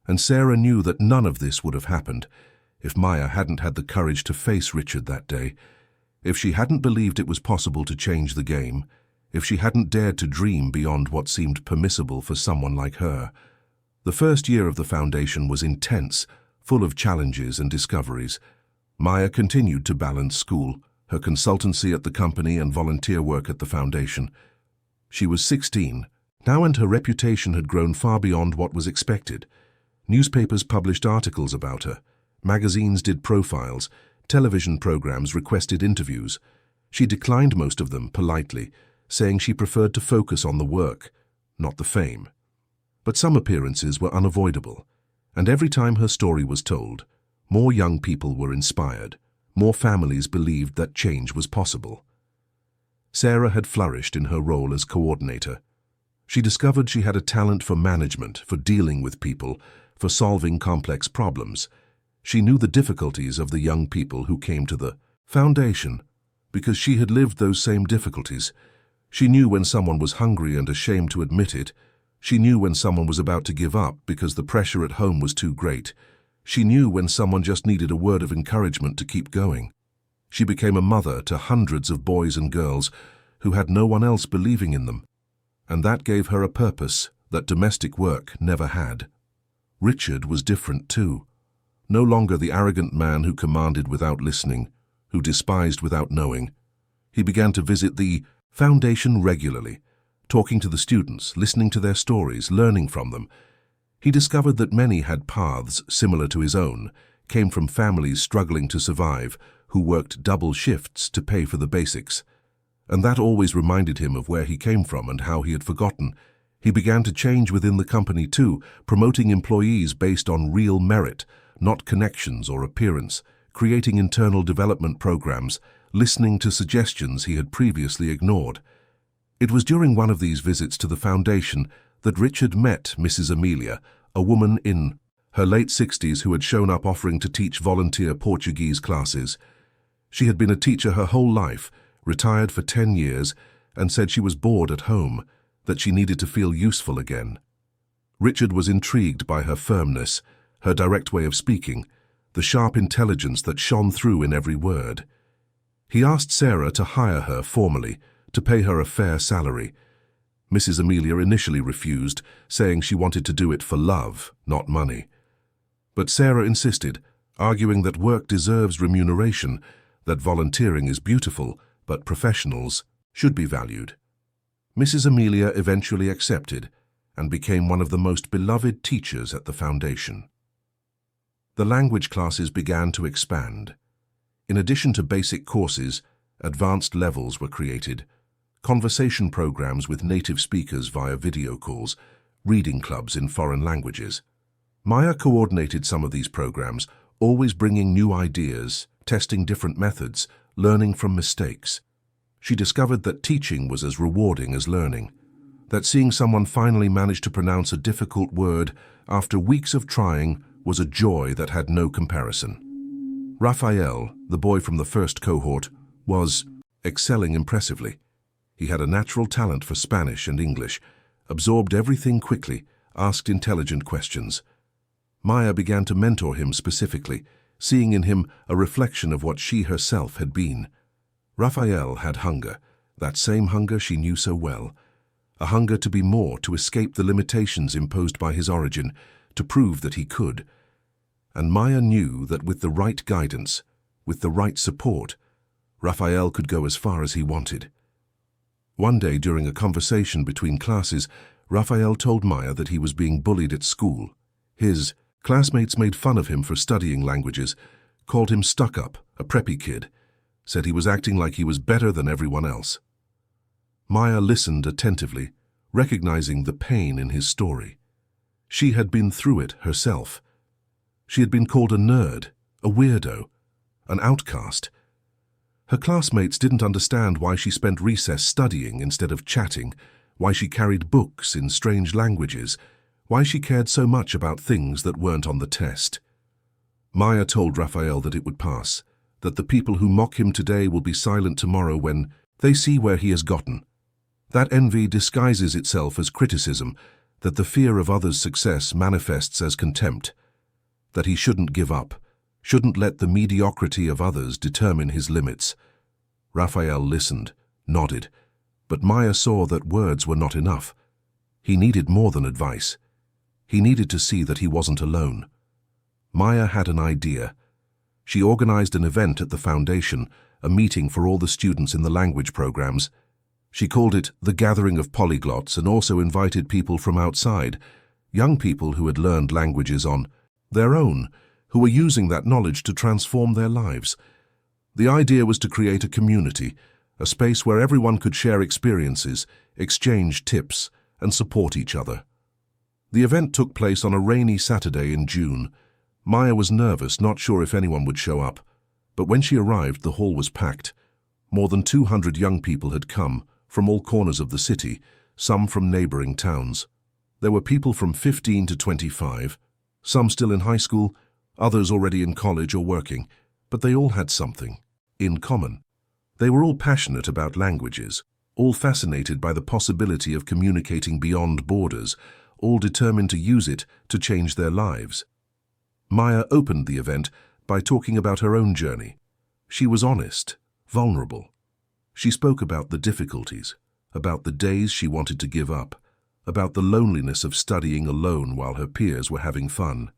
And Sarah knew that none of this would have happened if Maya hadn't had the courage to face Richard that day, if she hadn't believed it was possible to change the game, if she hadn't dared to dream beyond what seemed permissible for someone like her. The first year of the foundation was intense, full of challenges and discoveries. Maya continued to balance school, her consultancy at the company, and volunteer work at the foundation. She was 16 now, and her reputation had grown far beyond what was expected. Newspapers published articles about her. Magazines did profiles. Television programs requested interviews. She declined most of them politely, saying she preferred to focus on the work, not the fame. But some appearances were unavoidable, and every time her story was told, more young people were inspired, more families believed that change was possible. Sarah had flourished in her role as coordinator. She discovered she had a talent for management, for dealing with people, for solving complex problems. She knew the difficulties of the young people who came to the foundation because she had lived those same difficulties. She knew when someone was hungry and ashamed to admit it. She knew when someone was about to give up because the pressure at home was too great. She knew when someone just needed a word of encouragement to keep going. She became a mother to hundreds of boys and girls who had no one else believing in them, and that gave her a purpose that domestic work never had. Richard was different too. No longer the arrogant man who commanded without listening, who despised without knowing. He began to visit the foundation regularly, talking to the students, listening to their stories, learning from them. He discovered that many had paths similar to his own, came from families struggling to survive, who worked double shifts to pay for the basics. And that always reminded him of where he came from and how he had forgotten. He began to change within the company too, promoting employees based on real merit, not connections or appearance, creating internal development programs, listening to suggestions he had previously ignored. It was during one of these visits to the foundation that Richard met Mrs. Amelia, a woman in her late 60s who had shown up offering to teach volunteer Portuguese classes. She had been a teacher her whole life, retired for 10 years, and said she was bored at home, that she needed to feel useful again. Richard was intrigued by her firmness, her direct way of speaking, the sharp intelligence that shone through in every word. He asked Sarah to hire her formally, to pay her a fair salary. Mrs. Amelia initially refused, saying she wanted to do it for love, not money. But Sarah insisted, arguing that work deserves remuneration, that volunteering is beautiful, but professionals should be valued. Mrs. Amelia eventually accepted and became one of the most beloved teachers at the foundation. The language classes began to expand. In addition to basic courses, advanced levels were created, conversation programs with native speakers via video calls, reading clubs in foreign languages. Maya coordinated some of these programs, always bringing new ideas, testing different methods, learning from mistakes. She discovered that teaching was as rewarding as learning, that seeing someone finally manage to pronounce a difficult word after weeks of trying was a joy that had no comparison. Raphael, the boy from the first cohort, was excelling impressively. He had a natural talent for Spanish and English, absorbed everything quickly, asked intelligent questions. Maya began to mentor him specifically, seeing in him a reflection of what she herself had been. Raphael had hunger, that same hunger she knew so well. A hunger to be more, to escape the limitations imposed by his origin, to prove that he could. And Maya knew that with the right guidance, with the right support, Raphael could go as far as he wanted. One day during a conversation between classes, Raphael told Maya that he was being bullied at school. His classmates made fun of him for studying languages, called him stuck-up, a preppy kid, said he was acting like he was better than everyone else. Maya listened attentively, recognizing the pain in his story. She had been through it herself. She had been called a nerd, a weirdo, an outcast. Her classmates didn't understand why she spent recess studying instead of chatting, why she carried books in strange languages, why she cared so much about things that weren't on the test. Maya told Raphael that it would pass, that the people who mock him today will be silent tomorrow when they see where he has gotten. That envy disguises itself as criticism, that the fear of others' success manifests as contempt, that he shouldn't give up, shouldn't let the mediocrity of others determine his limits. Raphael listened, nodded, but Maya saw that words were not enough. He needed more than advice. He needed to see that he wasn't alone. Maya had an idea. She organized an event at the foundation, a meeting for all the students in the language programs. She called it the Gathering of Polyglots and also invited people from outside, young people who had learned languages on their own, who were using that knowledge to transform their lives. The idea was to create a community, a space where everyone could share experiences, exchange tips, and support each other. The event took place on a rainy Saturday in June. Maya was nervous, not sure if anyone would show up. But when she arrived, the hall was packed. More than 200 young people had come, from all corners of the city, some from neighboring towns. There were people from 15 to 25, some still in high school, others already in college or working, but they all had something in common. They were all passionate about languages, all fascinated by the possibility of communicating beyond borders, all determined to use it to change their lives. Maya opened the event by talking about her own journey. She was honest, vulnerable. She spoke about the difficulties, about the days she wanted to give up, about the loneliness of studying alone while her peers were having fun.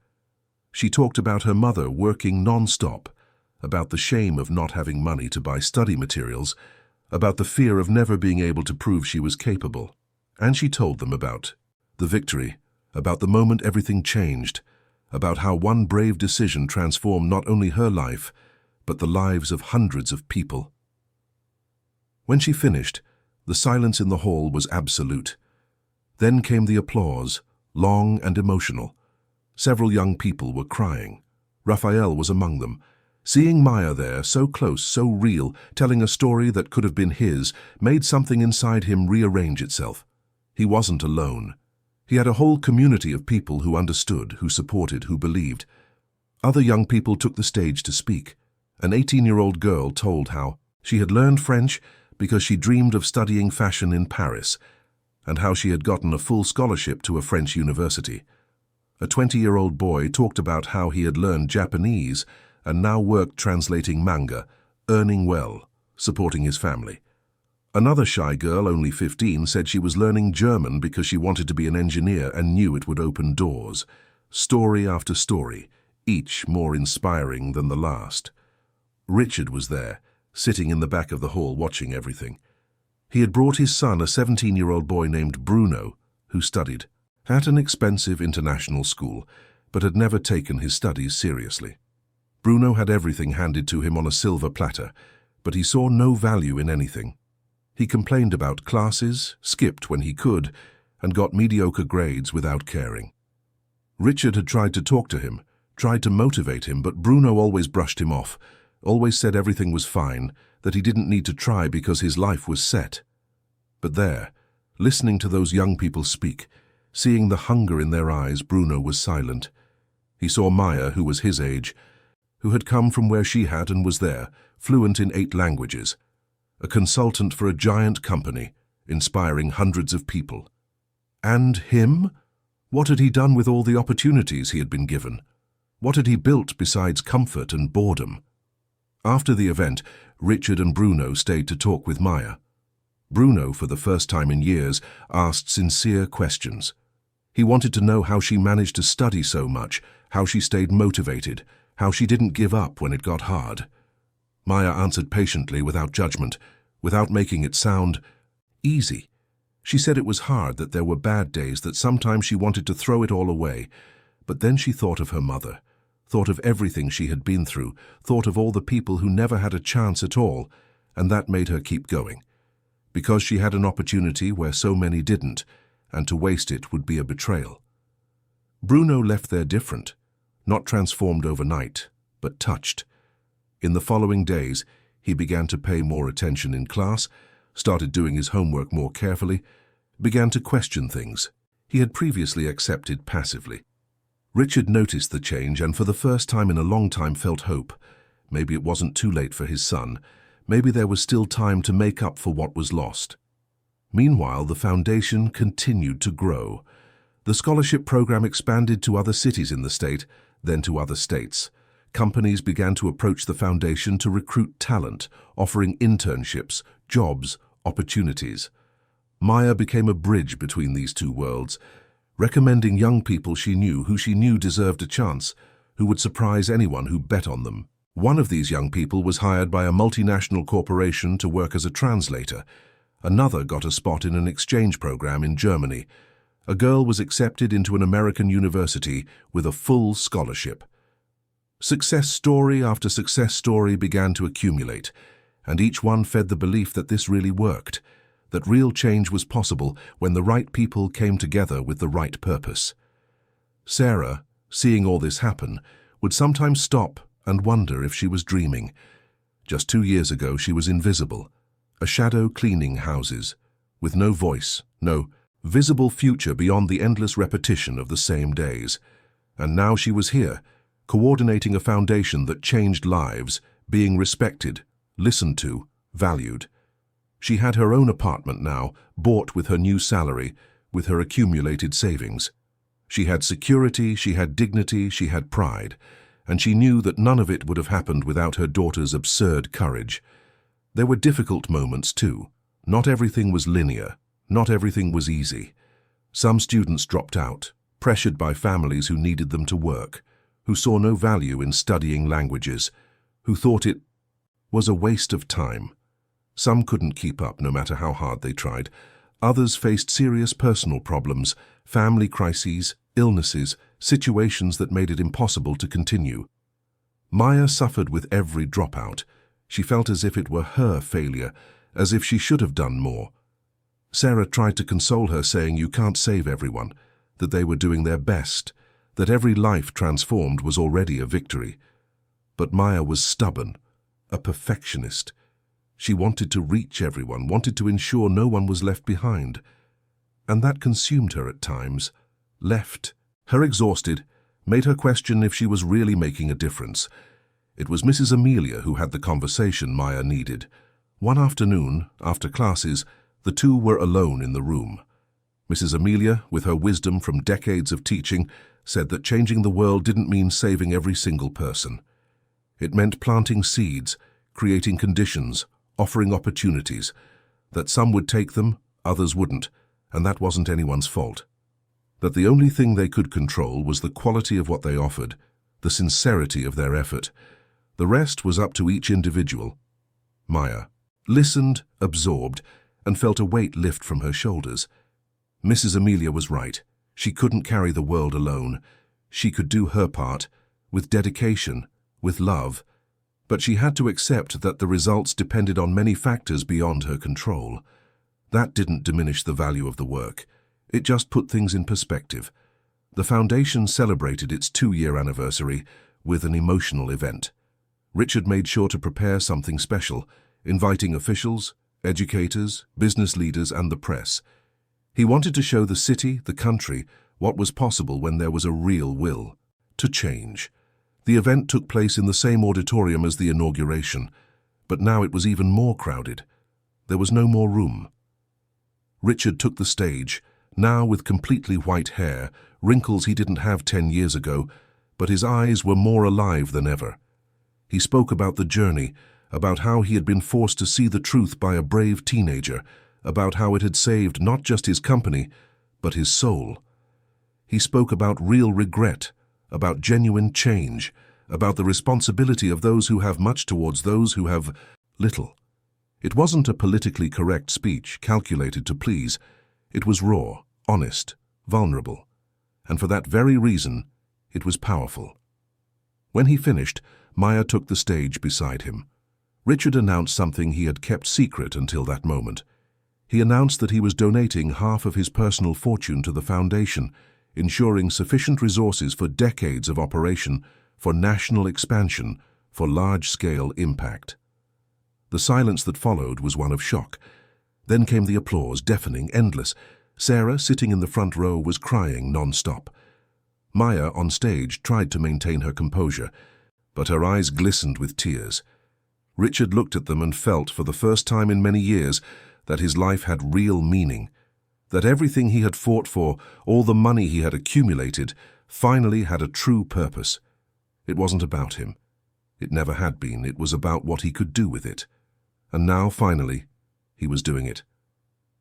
She talked about her mother working non-stop, about the shame of not having money to buy study materials, about the fear of never being able to prove she was capable. And she told them about the victory, about the moment everything changed, about how one brave decision transformed not only her life, but the lives of hundreds of people. When she finished, the silence in the hall was absolute. Then came the applause, long and emotional. Several young people were crying. Raphael was among them. Seeing Maya there, so close, so real, telling a story that could have been his, made something inside him rearrange itself. He wasn't alone. He had a whole community of people who understood, who supported, who believed. Other young people took the stage to speak. An 18-year-old girl told how she had learned French because she dreamed of studying fashion in Paris, and how she had gotten a full scholarship to a French university. A 20-year-old boy talked about how he had learned Japanese and now worked translating manga, earning well, supporting his family. Another shy girl, only 15, said she was learning German because she wanted to be an engineer and knew it would open doors. Story after story, each more inspiring than the last. Richard was there, sitting in the back of the hall watching everything. He had brought his son, a 17-year-old boy named Bruno, who studied at an expensive international school, but had never taken his studies seriously. Bruno had everything handed to him on a silver platter, but he saw no value in anything. He complained about classes, skipped when he could, and got mediocre grades without caring. Richard had tried to talk to him, tried to motivate him, but Bruno always brushed him off, always said everything was fine, that he didn't need to try because his life was set. But there, listening to those young people speak, seeing the hunger in their eyes, Bruno was silent. He saw Maya, who was his age, who had come from where she had and was there, fluent in 8 languages. a consultant for a giant company, inspiring hundreds of people. And him? What had he done with all the opportunities he had been given? What had he built besides comfort and boredom? After the event, Richard and Bruno stayed to talk with Maya. Bruno, for the first time in years, asked sincere questions. He wanted to know how she managed to study so much, how she stayed motivated, how she didn't give up when it got hard. Maya answered patiently, without judgment, without making it sound easy. She said it was hard, that there were bad days, that sometimes she wanted to throw it all away. But then she thought of her mother, thought of everything she had been through, thought of all the people who never had a chance at all, and that made her keep going. Because she had an opportunity where so many didn't, and to waste it would be a betrayal. Bruno left there different, not transformed overnight, but touched. In the following days, he began to pay more attention in class, started doing his homework more carefully, began to question things he had previously accepted passively. Richard noticed the change and for the first time in a long time felt hope. Maybe it wasn't too late for his son. Maybe there was still time to make up for what was lost. Meanwhile, the foundation continued to grow. The scholarship program expanded to other cities in the state, then to other states. Companies began to approach the foundation to recruit talent, offering internships, jobs, opportunities. Maya became a bridge between these two worlds, recommending young people who she knew deserved a chance, who would surprise anyone who bet on them. One of these young people was hired by a multinational corporation to work as a translator. Another got a spot in an exchange program in Germany. A girl was accepted into an American university with a full scholarship. Success story after success story began to accumulate, and each one fed the belief that this really worked, that real change was possible when the right people came together with the right purpose. Sarah, seeing all this happen, would sometimes stop and wonder if she was dreaming. Just 2 years ago she was invisible, a shadow cleaning houses, with no voice, no visible future beyond the endless repetition of the same days. And now she was here, coordinating a foundation that changed lives, being respected, listened to, valued. She had her own apartment now, bought with her new salary, with her accumulated savings. She had security, she had dignity, she had pride, and she knew that none of it would have happened without her daughter's absurd courage. There were difficult moments too. Not everything was linear, not everything was easy. Some students dropped out, pressured by families who needed them to work, who saw no value in studying languages, who thought it was a waste of time. Some couldn't keep up no matter how hard they tried. Others faced serious personal problems, family crises, illnesses, situations that made it impossible to continue. Maya suffered with every dropout. She felt as if it were her failure, as if she should have done more. Sarah tried to console her, saying you can't save everyone, that they were doing their best, that every life transformed was already a victory. But Maya was stubborn, a perfectionist. She wanted to reach everyone, wanted to ensure no one was left behind. And that consumed her at times, left her exhausted, made her question if she was really making a difference. It was Mrs. Amelia who had the conversation Maya needed. One afternoon, after classes, the two were alone in the room. Mrs. Amelia, with her wisdom from decades of teaching, said that changing the world didn't mean saving every single person. It meant planting seeds, creating conditions, offering opportunities, that some would take them, others wouldn't, and that wasn't anyone's fault. That the only thing they could control was the quality of what they offered, the sincerity of their effort. The rest was up to each individual. Maya listened, absorbed, and felt a weight lift from her shoulders. Mrs. Amelia was right. She couldn't carry the world alone. She could do her part, with dedication, with love, but she had to accept that the results depended on many factors beyond her control. That didn't diminish the value of the work. It just put things in perspective. The foundation celebrated its 2-year anniversary with an emotional event. Richard made sure to prepare something special, inviting officials, educators, business leaders, and the press. He wanted to show the city, the country, what was possible when there was a real will to change. The event took place in the same auditorium as the inauguration, but now it was even more crowded. There was no more room. Richard took the stage, now with completely white hair, wrinkles he didn't have 10 years ago, but his eyes were more alive than ever. He spoke about the journey, about how he had been forced to see the truth by a brave teenager, about how it had saved not just his company, but his soul. He spoke about real regret, about genuine change, about the responsibility of those who have much towards those who have little. It wasn't a politically correct speech calculated to please. It was raw, honest, vulnerable. And for that very reason, it was powerful. When he finished, Maya took the stage beside him. Richard announced something he had kept secret until that moment. He announced that he was donating half of his personal fortune to the foundation, ensuring sufficient resources for decades of operation, for national expansion, for large-scale impact. The silence that followed was one of shock. Then came the applause, deafening, endless. Sarah, sitting in the front row, was crying non-stop. Maya, on stage, tried to maintain her composure, but her eyes glistened with tears. Richard looked at them and felt, for the first time in many years, that his life had real meaning, that everything he had fought for, all the money he had accumulated, finally had a true purpose. It wasn't about him. It never had been. It was about what he could do with it. And now, finally, he was doing it.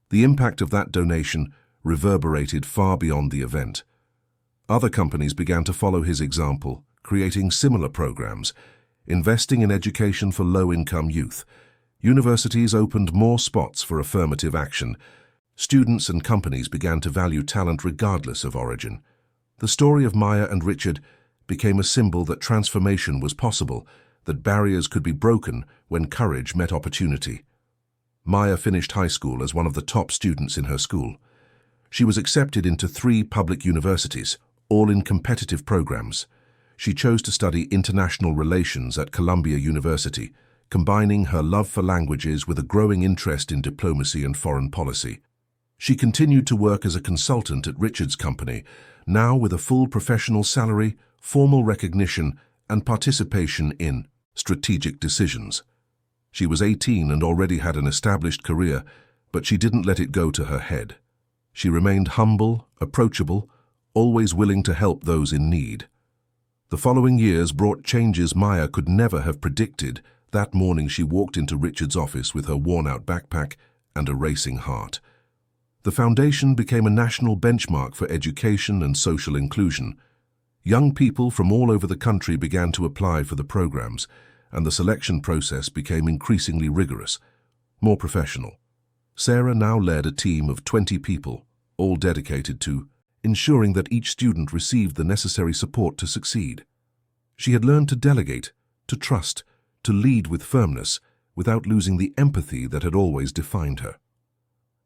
The impact of that donation reverberated far beyond the event. Other companies began to follow his example, creating similar programs, investing in education for low-income youth. Universities opened more spots for affirmative action. Students and companies began to value talent regardless of origin. The story of Maya and Richard became a symbol that transformation was possible, that barriers could be broken when courage met opportunity. Maya finished high school as one of the top students in her school. She was accepted into 3 public universities, all in competitive programs. She chose to study international relations at Columbia University, combining her love for languages with a growing interest in diplomacy and foreign policy. She continued to work as a consultant at Richard's company, now with a full professional salary, formal recognition, and participation in strategic decisions. She was 18 and already had an established career, but she didn't let it go to her head. She remained humble, approachable, always willing to help those in need. The following years brought changes Maya could never have predicted. That morning she walked into Richard's office with her worn-out backpack and a racing heart. The foundation became a national benchmark for education and social inclusion. Young people from all over the country began to apply for the programs, and the selection process became increasingly rigorous, more professional. Sarah now led a team of 20 people, all dedicated to ensuring that each student received the necessary support to succeed. She had learned to delegate, to trust, to lead with firmness, without losing the empathy that had always defined her.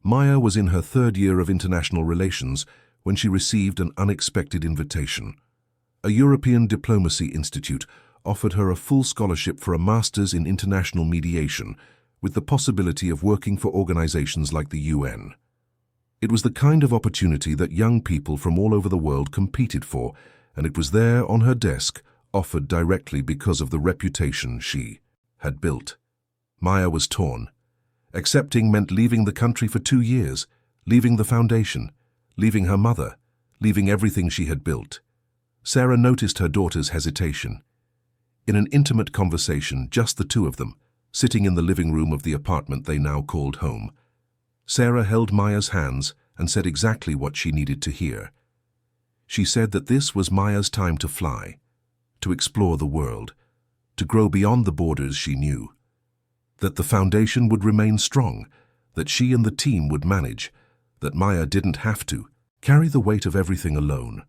Maya was in her 3rd year of international relations when she received an unexpected invitation. A European Diplomacy Institute offered her a full scholarship for a master's in international mediation, with the possibility of working for organizations like the UN. It was the kind of opportunity that young people from all over the world competed for, and it was there on her desk, offered directly because of the reputation she had built. Maya was torn. Accepting meant leaving the country for 2 years, leaving the foundation, leaving her mother, leaving everything she had built. Sarah noticed her daughter's hesitation. In an intimate conversation, just the 2 of them, sitting in the living room of the apartment they now called home, Sarah held Maya's hands and said exactly what she needed to hear. She said that this was Maya's time to fly, to explore the world, to grow beyond the borders she knew. That the foundation would remain strong, that she and the team would manage, that Maya didn't have to carry the weight of everything alone,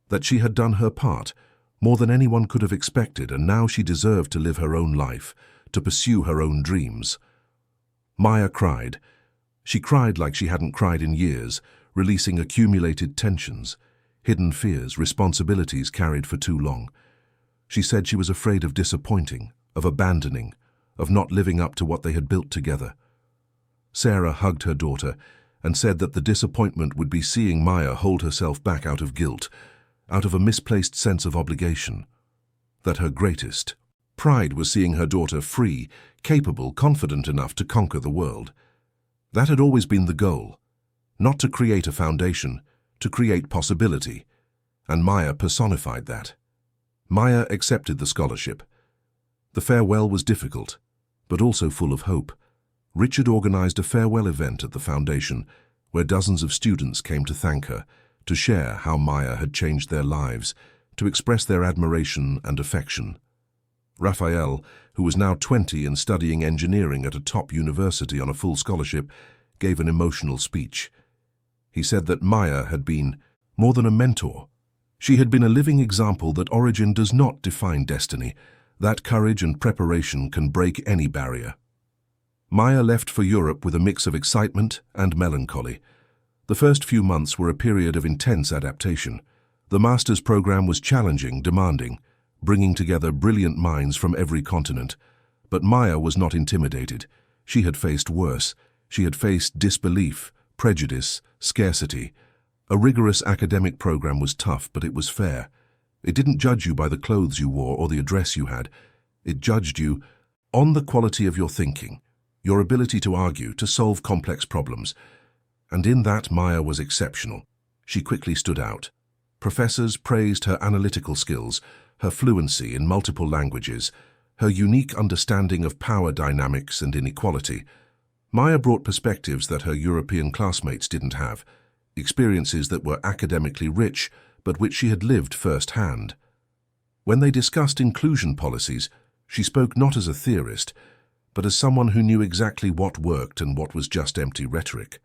that she had done her part, more than anyone could have expected, and now she deserved to live her own life, to pursue her own dreams. Maya cried. She cried like she hadn't cried in years, releasing accumulated tensions, hidden fears, responsibilities carried for too long. She said she was afraid of disappointing, of abandoning, of not living up to what they had built together. Sarah hugged her daughter and said that the disappointment would be seeing Maya hold herself back out of guilt, out of a misplaced sense of obligation. That her greatest pride was seeing her daughter free, capable, confident enough to conquer the world. That had always been the goal. Not to create a foundation, to create possibility. And Maya personified that. Maya accepted the scholarship. The farewell was difficult, but also full of hope. Richard organized a farewell event at the foundation where dozens of students came to thank her, to share how Maya had changed their lives, to express their admiration and affection. Raphael, who was now 20 and studying engineering at a top university on a full scholarship, gave an emotional speech. He said that Maya had been more than a mentor. She had been a living example that origin does not define destiny, that courage and preparation can break any barrier. Maya left for Europe with a mix of excitement and melancholy. The first few months were a period of intense adaptation. The master's program was challenging, demanding, bringing together brilliant minds from every continent. But Maya was not intimidated. She had faced worse. She had faced disbelief, prejudice, scarcity. A rigorous academic program was tough, but it was fair. It didn't judge you by the clothes you wore or the address you had. It judged you on the quality of your thinking, your ability to argue, to solve complex problems. And in that, Maya was exceptional. She quickly stood out. Professors praised her analytical skills, her fluency in multiple languages, her unique understanding of power dynamics and inequality. Maya brought perspectives that her European classmates didn't have, experiences that were academically rich, but which she had lived firsthand. When they discussed inclusion policies, she spoke not as a theorist, but as someone who knew exactly what worked and what was just empty rhetoric.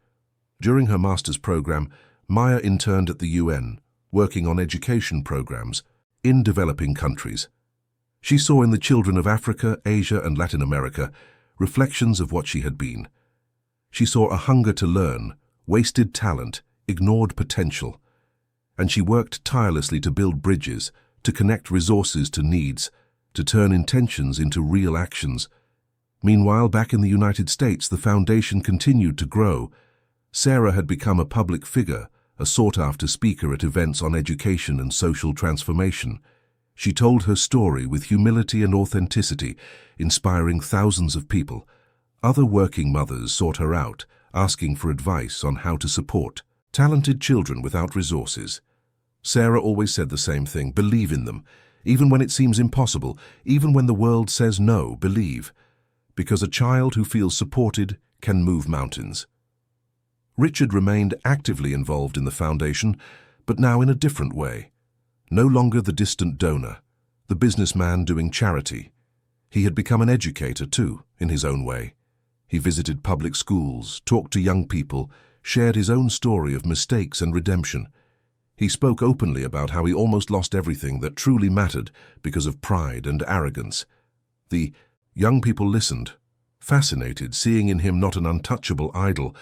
During her master's program, Maya interned at the UN, working on education programs in developing countries. She saw in the children of Africa, Asia, and Latin America reflections of what she had been. She saw a hunger to learn, wasted talent, ignored potential, and she worked tirelessly to build bridges, to connect resources to needs, to turn intentions into real actions. Meanwhile, back in the United States, the foundation continued to grow. Sarah had become a public figure, a sought-after speaker at events on education and social transformation. She told her story with humility and authenticity, inspiring thousands of people. Other working mothers sought her out, asking for advice on how to support talented children without resources. Sarah always said the same thing: believe in them. Even when it seems impossible, even when the world says no, believe. Because a child who feels supported can move mountains. Richard remained actively involved in the foundation, but now in a different way. No longer the distant donor, the businessman doing charity. He had become an educator too, in his own way. He visited public schools, talked to young people, shared his own story of mistakes and redemption. He spoke openly about how he almost lost everything that truly mattered because of pride and arrogance. The young people listened, fascinated, seeing in him not an untouchable idol,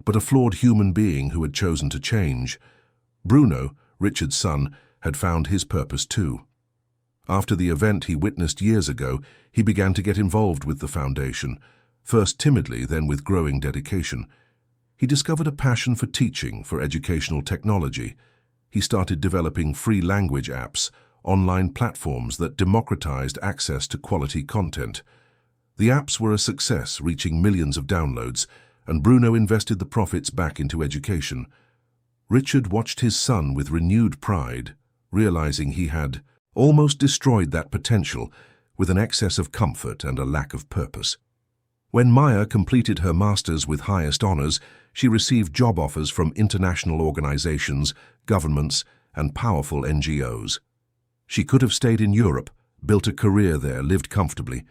but a flawed human being who had chosen to change. Bruno, Richard's son, had found his purpose too. After the event he witnessed years ago, he began to get involved with the foundation, first timidly, then with growing dedication. He discovered a passion for teaching, for educational technology. He started developing free language apps, online platforms that democratized access to quality content. The apps were a success, reaching millions of downloads, and Bruno invested the profits back into education. Richard watched his son with renewed pride, realizing he had almost destroyed that potential with an excess of comfort and a lack of purpose. When Maya completed her master's with highest honors, she received job offers from international organizations, governments, and powerful NGOs. She could have stayed in Europe, built a career there, lived comfortably,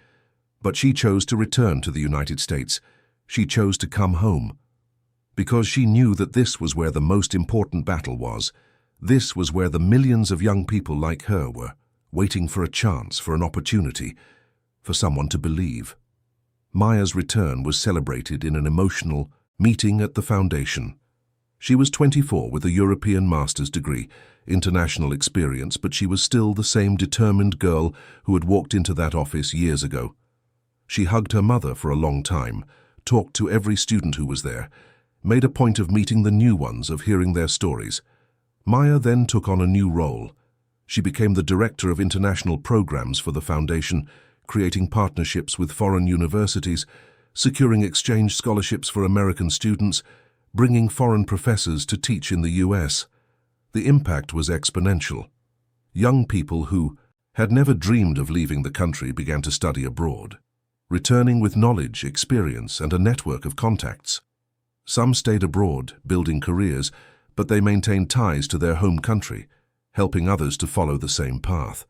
but she chose to return to the United States. She chose to come home, because she knew that this was where the most important battle was. This was where the millions of young people like her were, waiting for a chance, for an opportunity, for someone to believe. Maya's return was celebrated in an emotional meeting at the foundation. She was 24 with a European master's degree, international experience, but she was still the same determined girl who had walked into that office years ago. She hugged her mother for a long time, talked to every student who was there, made a point of meeting the new ones, of hearing their stories. Maya then took on a new role. She became the director of international programs for the foundation, creating partnerships with foreign universities securing exchange scholarships for American students, bringing foreign professors to teach in the US. The impact was exponential. Young people who had never dreamed of leaving the country began to study abroad, returning with knowledge, experience, and a network of contacts. Some stayed abroad, building careers, but they maintained ties to their home country, helping others to follow the same path.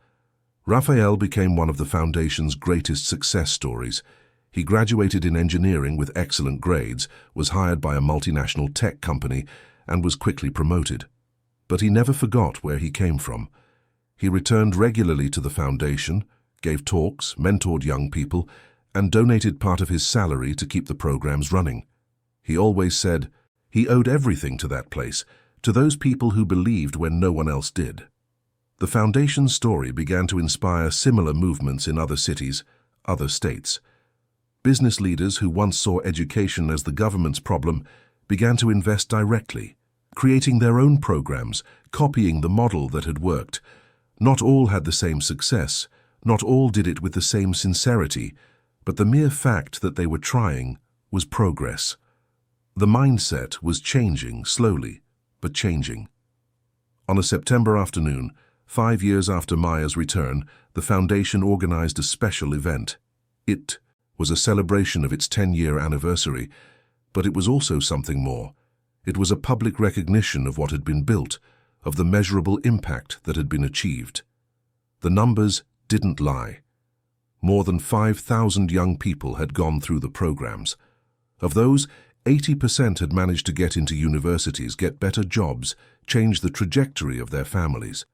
Raphael became one of the Foundation's greatest success stories. He graduated in engineering with excellent grades, was hired by a multinational tech company, and was quickly promoted. But he never forgot where he came from. He returned regularly to the Foundation, gave talks, mentored young people, and donated part of his salary to keep the programs running. He always said he owed everything to that place, to those people who believed when no one else did. The Foundation's story began to inspire similar movements in other cities, other states. Business leaders who once saw education as the government's problem began to invest directly, creating their own programs, copying the model that had worked. Not all had the same success, not all did it with the same sincerity, but the mere fact that they were trying was progress. The mindset was changing slowly, but changing. On a September afternoon, 5 years after Maya's return, the Foundation organized a special event. It was a celebration of its 10-year anniversary, but it was also something more. It was a public recognition of what had been built, of the measurable impact that had been achieved. The numbers didn't lie. More than 5,000 young people had gone through the programs. Of those, 80% had managed to get into universities, get better jobs, change the trajectory of their families.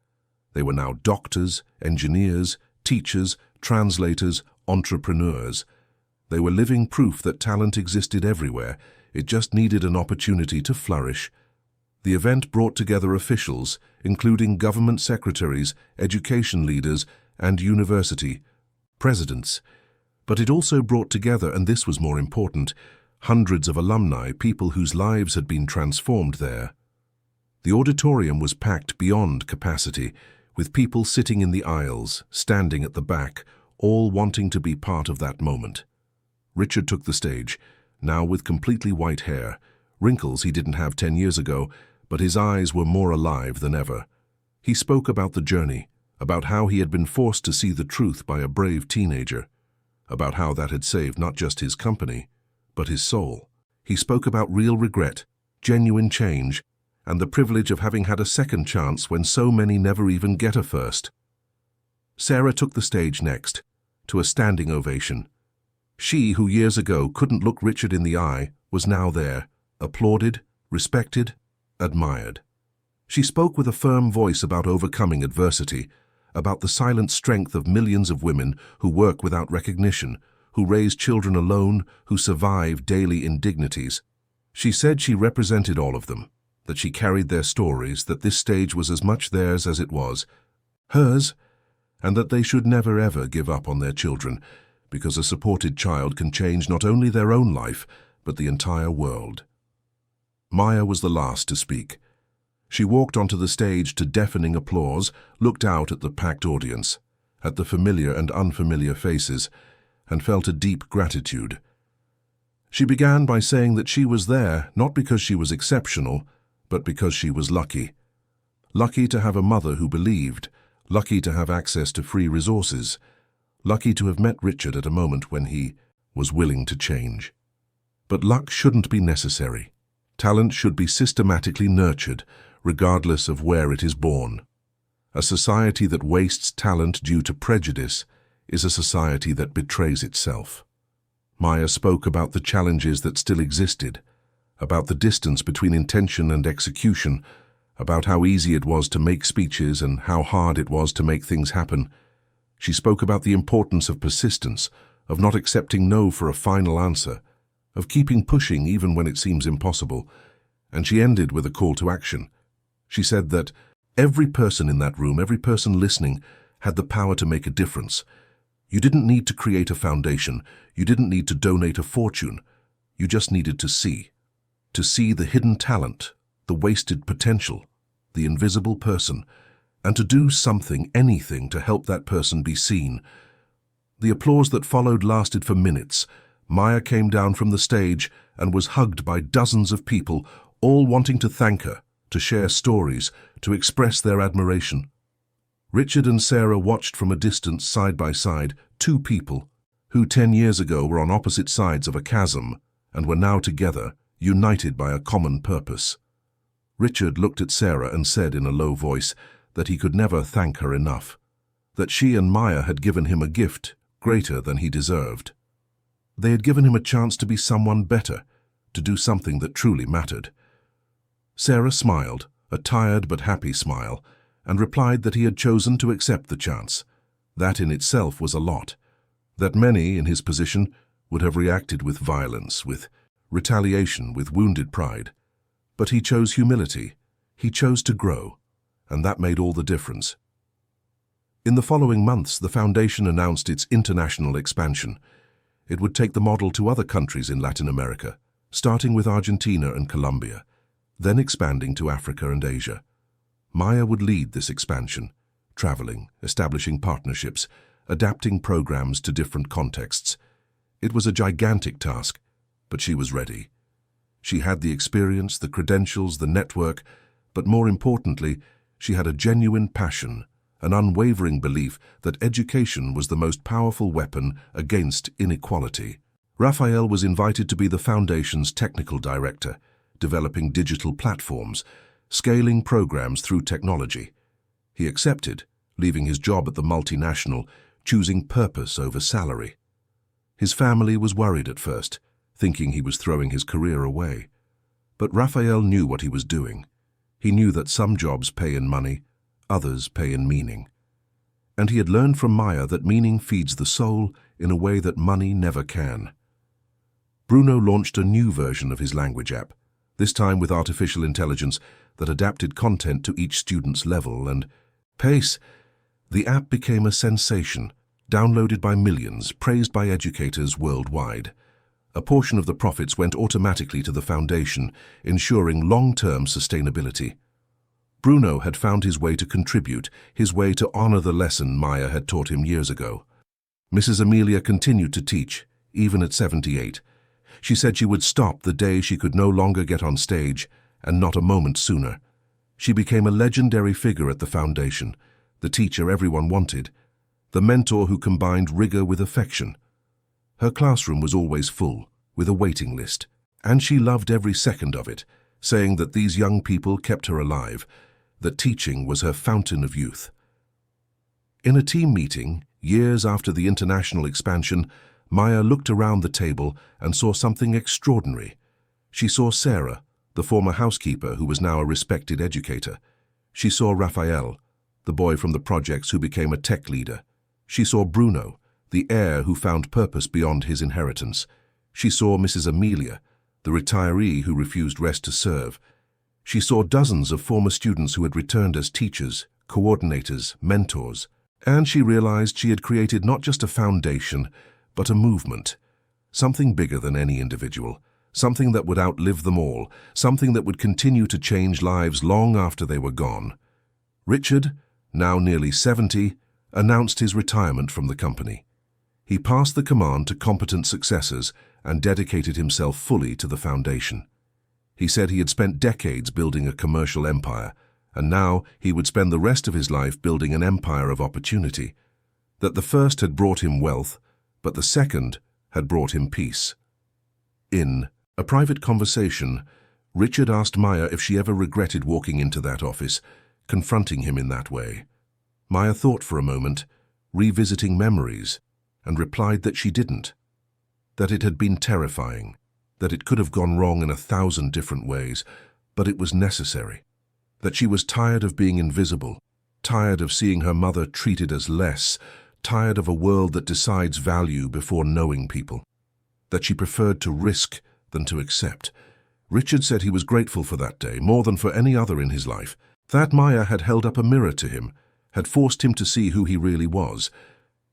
They were now doctors, engineers, teachers, translators, entrepreneurs. They were living proof that talent existed everywhere. It just needed an opportunity to flourish. The event brought together officials, including government secretaries, education leaders, and university presidents. But it also brought together, and this was more important, hundreds of alumni, people whose lives had been transformed there. The auditorium was packed beyond capacity, with people sitting in the aisles, standing at the back, all wanting to be part of that moment. Richard took the stage, now with completely white hair, wrinkles he didn't have 10 years ago, but his eyes were more alive than ever. He spoke about the journey, about how he had been forced to see the truth by a brave teenager, about how that had saved not just his company, but his soul. He spoke about real regret, genuine change, and the privilege of having had a second chance when so many never even get a first. Sarah took the stage next, to a standing ovation. She, who years ago couldn't look Richard in the eye, was now there, applauded, respected, admired. She spoke with a firm voice about overcoming adversity, about the silent strength of millions of women who work without recognition, who raise children alone, who survive daily indignities. She said she represented all of them, that she carried their stories, that this stage was as much theirs as it was hers, and that they should never ever give up on their children, because a supported child can change not only their own life, but the entire world. Maya was the last to speak. She walked onto the stage to deafening applause, looked out at the packed audience, at the familiar and unfamiliar faces, and felt a deep gratitude. She began by saying that she was there not because she was exceptional, but because she was lucky. Lucky to have a mother who believed, lucky to have access to free resources, lucky to have met Richard at a moment when he was willing to change. But luck shouldn't be necessary. Talent should be systematically nurtured, regardless of where it is born. A society that wastes talent due to prejudice is a society that betrays itself. Maya spoke about the challenges that still existed, about the distance between intention and execution, about how easy it was to make speeches and how hard it was to make things happen. She spoke about the importance of persistence, of not accepting no for a final answer, of keeping pushing even when it seems impossible, and she ended with a call to action. She said that every person in that room, every person listening, had the power to make a difference. You didn't need to create a foundation. You didn't need to donate a fortune. You just needed to see the hidden talent, the wasted potential, the invisible person, and to do something, anything, to help that person be seen. The applause that followed lasted for minutes. Maya came down from the stage and was hugged by dozens of people, all wanting to thank her, to share stories, to express their admiration. Richard and Sarah watched from a distance side by side, two people who 10 years ago were on opposite sides of a chasm and were now together, united by a common purpose. Richard looked at Sarah and said in a low voice that he could never thank her enough, that she and Maya had given him a gift greater than he deserved. They had given him a chance to be someone better, to do something that truly mattered. Sarah smiled, a tired but happy smile, and replied that he had chosen to accept the chance. That in itself was a lot. That many in his position would have reacted with violence, with retaliation, with wounded pride. But he chose humility. He chose to grow, and that made all the difference. In the following months, the foundation announced its international expansion. It would take the model to other countries in Latin America, starting with Argentina and Colombia, then expanding to Africa and Asia. Maya would lead this expansion, traveling, establishing partnerships, adapting programs to different contexts. It was a gigantic task, but she was ready. She had the experience, the credentials, the network, but more importantly, she had a genuine passion, an unwavering belief that education was the most powerful weapon against inequality. Raphael was invited to be the Foundation's technical director, developing digital platforms, scaling programs through technology. He accepted, leaving his job at the multinational, choosing purpose over salary. His family was worried at first, thinking he was throwing his career away. But Raphael knew what he was doing. He knew that some jobs pay in money, others pay in meaning. And he had learned from Maya that meaning feeds the soul in a way that money never can. Bruno launched a new version of his language app, this time with artificial intelligence that adapted content to each student's level and pace. The app became a sensation, downloaded by millions, praised by educators worldwide. A portion of the profits went automatically to the foundation, ensuring long-term sustainability. Bruno had found his way to contribute, his way to honor the lesson Maya had taught him years ago. Mrs. Amelia continued to teach, even at 78. She said she would stop the day she could no longer get on stage, and not a moment sooner. She became a legendary figure at the foundation, the teacher everyone wanted, the mentor who combined rigor with affection. Her classroom was always full, with a waiting list, and she loved every second of it, saying that these young people kept her alive, that teaching was her fountain of youth. In a team meeting, years after the international expansion, Maya looked around the table and saw something extraordinary. She saw Sarah, the former housekeeper who was now a respected educator. She saw Raphael, the boy from the projects who became a tech leader. She saw Bruno, the heir who found purpose beyond his inheritance. She saw Mrs. Amelia, the retiree who refused rest to serve. She saw dozens of former students who had returned as teachers, coordinators, mentors. And she realized she had created not just a foundation, but a movement. Something bigger than any individual. Something that would outlive them all. Something that would continue to change lives long after they were gone. Richard, now nearly 70, announced his retirement from the company. He passed the command to competent successors and dedicated himself fully to the foundation. He said he had spent decades building a commercial empire, and now he would spend the rest of his life building an empire of opportunity. That the first had brought him wealth, but the second had brought him peace. In a private conversation, Richard asked Maya if she ever regretted walking into that office, confronting him in that way. Maya thought for a moment, revisiting memories, and replied that she didn't. That it had been terrifying, that it could have gone wrong in 1,000 different ways, but it was necessary. That she was tired of being invisible, tired of seeing her mother treated as less, tired of a world that decides value before knowing people. That she preferred to risk than to accept. Richard said he was grateful for that day, more than for any other in his life. That Maya had held up a mirror to him, had forced him to see who he really was,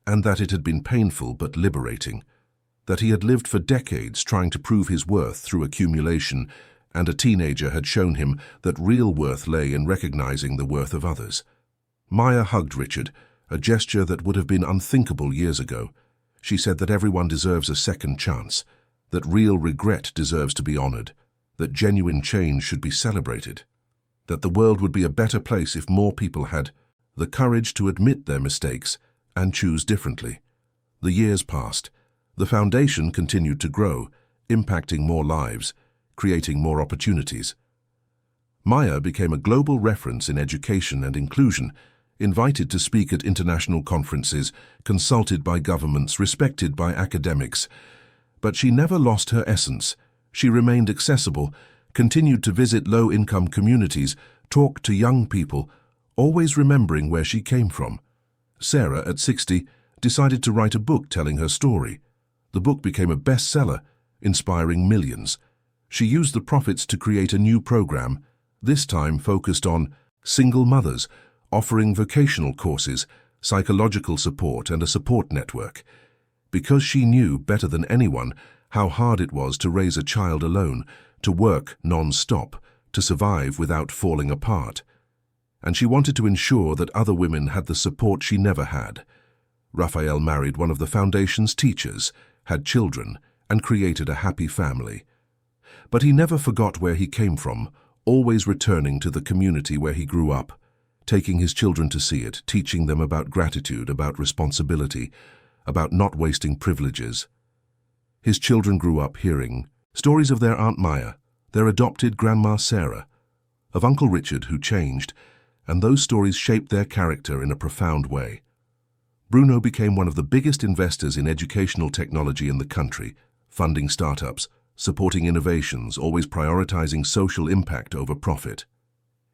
and that it had been painful but liberating. That he had lived for decades trying to prove his worth through accumulation, and a teenager had shown him that real worth lay in recognizing the worth of others. Maya hugged Richard, a gesture that would have been unthinkable years ago. She said that everyone deserves a second chance, that real regret deserves to be honored, that genuine change should be celebrated, that the world would be a better place if more people had the courage to admit their mistakes and choose differently. The years passed. The foundation continued to grow, impacting more lives, creating more opportunities. Maya became a global reference in education and inclusion, invited to speak at international conferences, consulted by governments, respected by academics. But she never lost her essence. She remained accessible, continued to visit low-income communities, talk to young people, always remembering where she came from. Sarah, at 60, decided to write a book telling her story. The book became a bestseller, inspiring millions. She used the profits to create a new program, this time focused on single mothers, offering vocational courses, psychological support, and a support network. Because she knew better than anyone how hard it was to raise a child alone, to work non-stop, to survive without falling apart. And she wanted to ensure that other women had the support she never had. Raphael married one of the foundation's teachers, had children, and created a happy family. But he never forgot where he came from, always returning to the community where he grew up, taking his children to see it, teaching them about gratitude, about responsibility, about not wasting privileges. His children grew up hearing stories of their Aunt Maya, their adopted Grandma Sarah, of Uncle Richard who changed, and those stories shaped their character in a profound way. Bruno became one of the biggest investors in educational technology in the country, funding startups, supporting innovations, always prioritizing social impact over profit.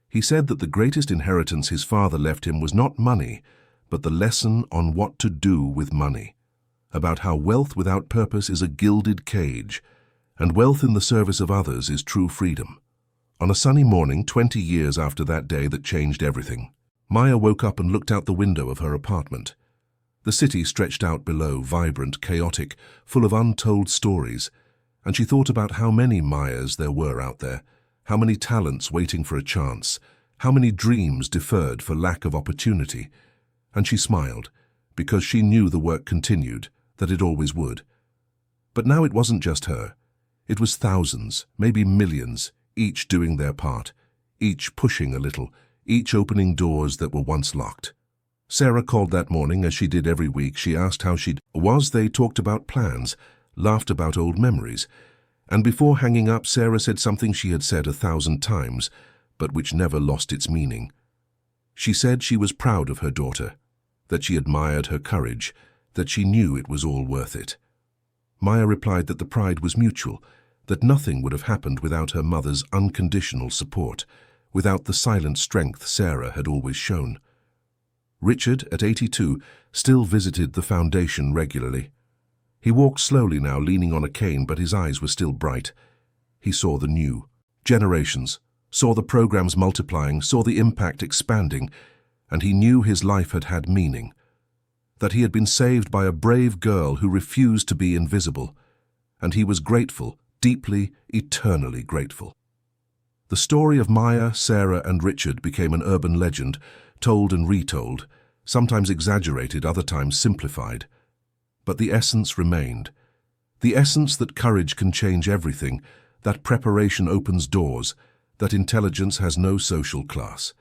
He said that the greatest inheritance his father left him was not money, but the lesson on what to do with money, about how wealth without purpose is a gilded cage, and wealth in the service of others is true freedom. On a sunny morning, 20 years after that day that changed everything, Maya woke up and looked out the window of her apartment. The city stretched out below, vibrant, chaotic, full of untold stories, and she thought about how many Mayas there were out there, how many talents waiting for a chance, how many dreams deferred for lack of opportunity. And she smiled, because she knew the work continued, that it always would. But now it wasn't just her. It was thousands, maybe millions, each doing their part, each pushing a little, each opening doors that were once locked. Sarah called that morning, as she did every week. She asked how she was. They talked about plans, laughed about old memories, and before hanging up, Sarah said something she had said 1,000 times, but which never lost its meaning. She said she was proud of her daughter, that she admired her courage, that she knew it was all worth it. Maya replied that the pride was mutual, that nothing would have happened without her mother's unconditional support, without the silent strength Sarah had always shown. Richard, at 82, still visited the foundation regularly. He walked slowly now, leaning on a cane, but his eyes were still bright. He saw the new generations, saw the programs multiplying, saw the impact expanding, and he knew his life had had meaning, that he had been saved by a brave girl who refused to be invisible, and he was grateful, deeply, eternally grateful. The story of Maya, Sarah, and Richard became an urban legend, told and retold, sometimes exaggerated, other times simplified. But the essence remained. The essence that courage can change everything, that preparation opens doors, that intelligence has no social class.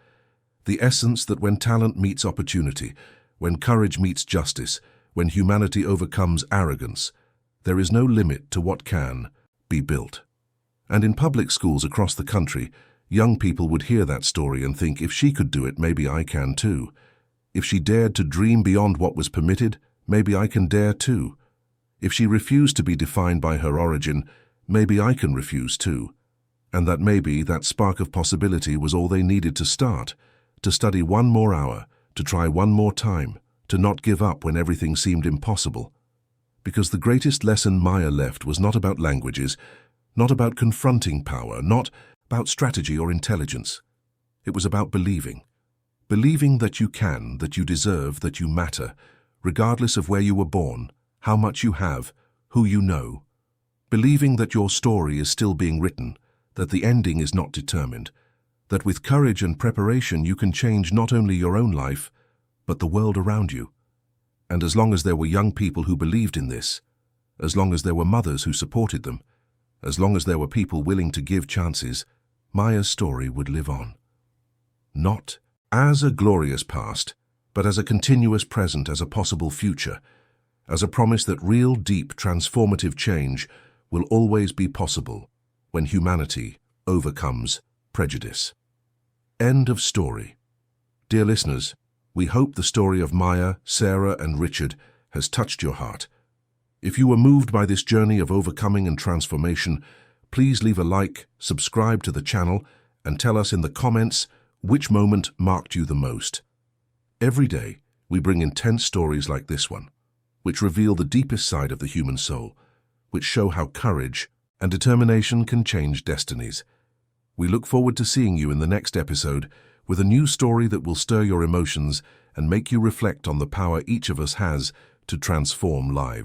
The essence that when talent meets opportunity, when courage meets justice, when humanity overcomes arrogance, there is no limit to what can be built. And in public schools across the country, young people would hear that story and think, if she could do it, maybe I can too. If she dared to dream beyond what was permitted, maybe I can dare too. If she refused to be defined by her origin, maybe I can refuse too. And that maybe that spark of possibility was all they needed to start, to study one more hour, to try one more time, to not give up when everything seemed impossible. Because the greatest lesson Maya left was not about languages, not about confronting power, not about strategy or intelligence. It was about believing. Believing that you can, that you deserve, that you matter, regardless of where you were born, how much you have, who you know. Believing that your story is still being written, that the ending is not determined, that with courage and preparation you can change not only your own life, but the world around you. And as long as there were young people who believed in this, as long as there were mothers who supported them, as long as there were people willing to give chances, Maya's story would live on. Not as a glorious past, but as a continuous present, as a possible future, as a promise that real, deep, transformative change will always be possible when humanity overcomes prejudice. End of story. Dear listeners, we hope the story of Maya, Sarah, and Richard has touched your heart. If you were moved by this journey of overcoming and transformation, please leave a like, subscribe to the channel, and tell us in the comments which moment marked you the most. Every day, we bring intense stories like this one, which reveal the deepest side of the human soul, which show how courage and determination can change destinies. We look forward to seeing you in the next episode with a new story that will stir your emotions and make you reflect on the power each of us has to transform lives.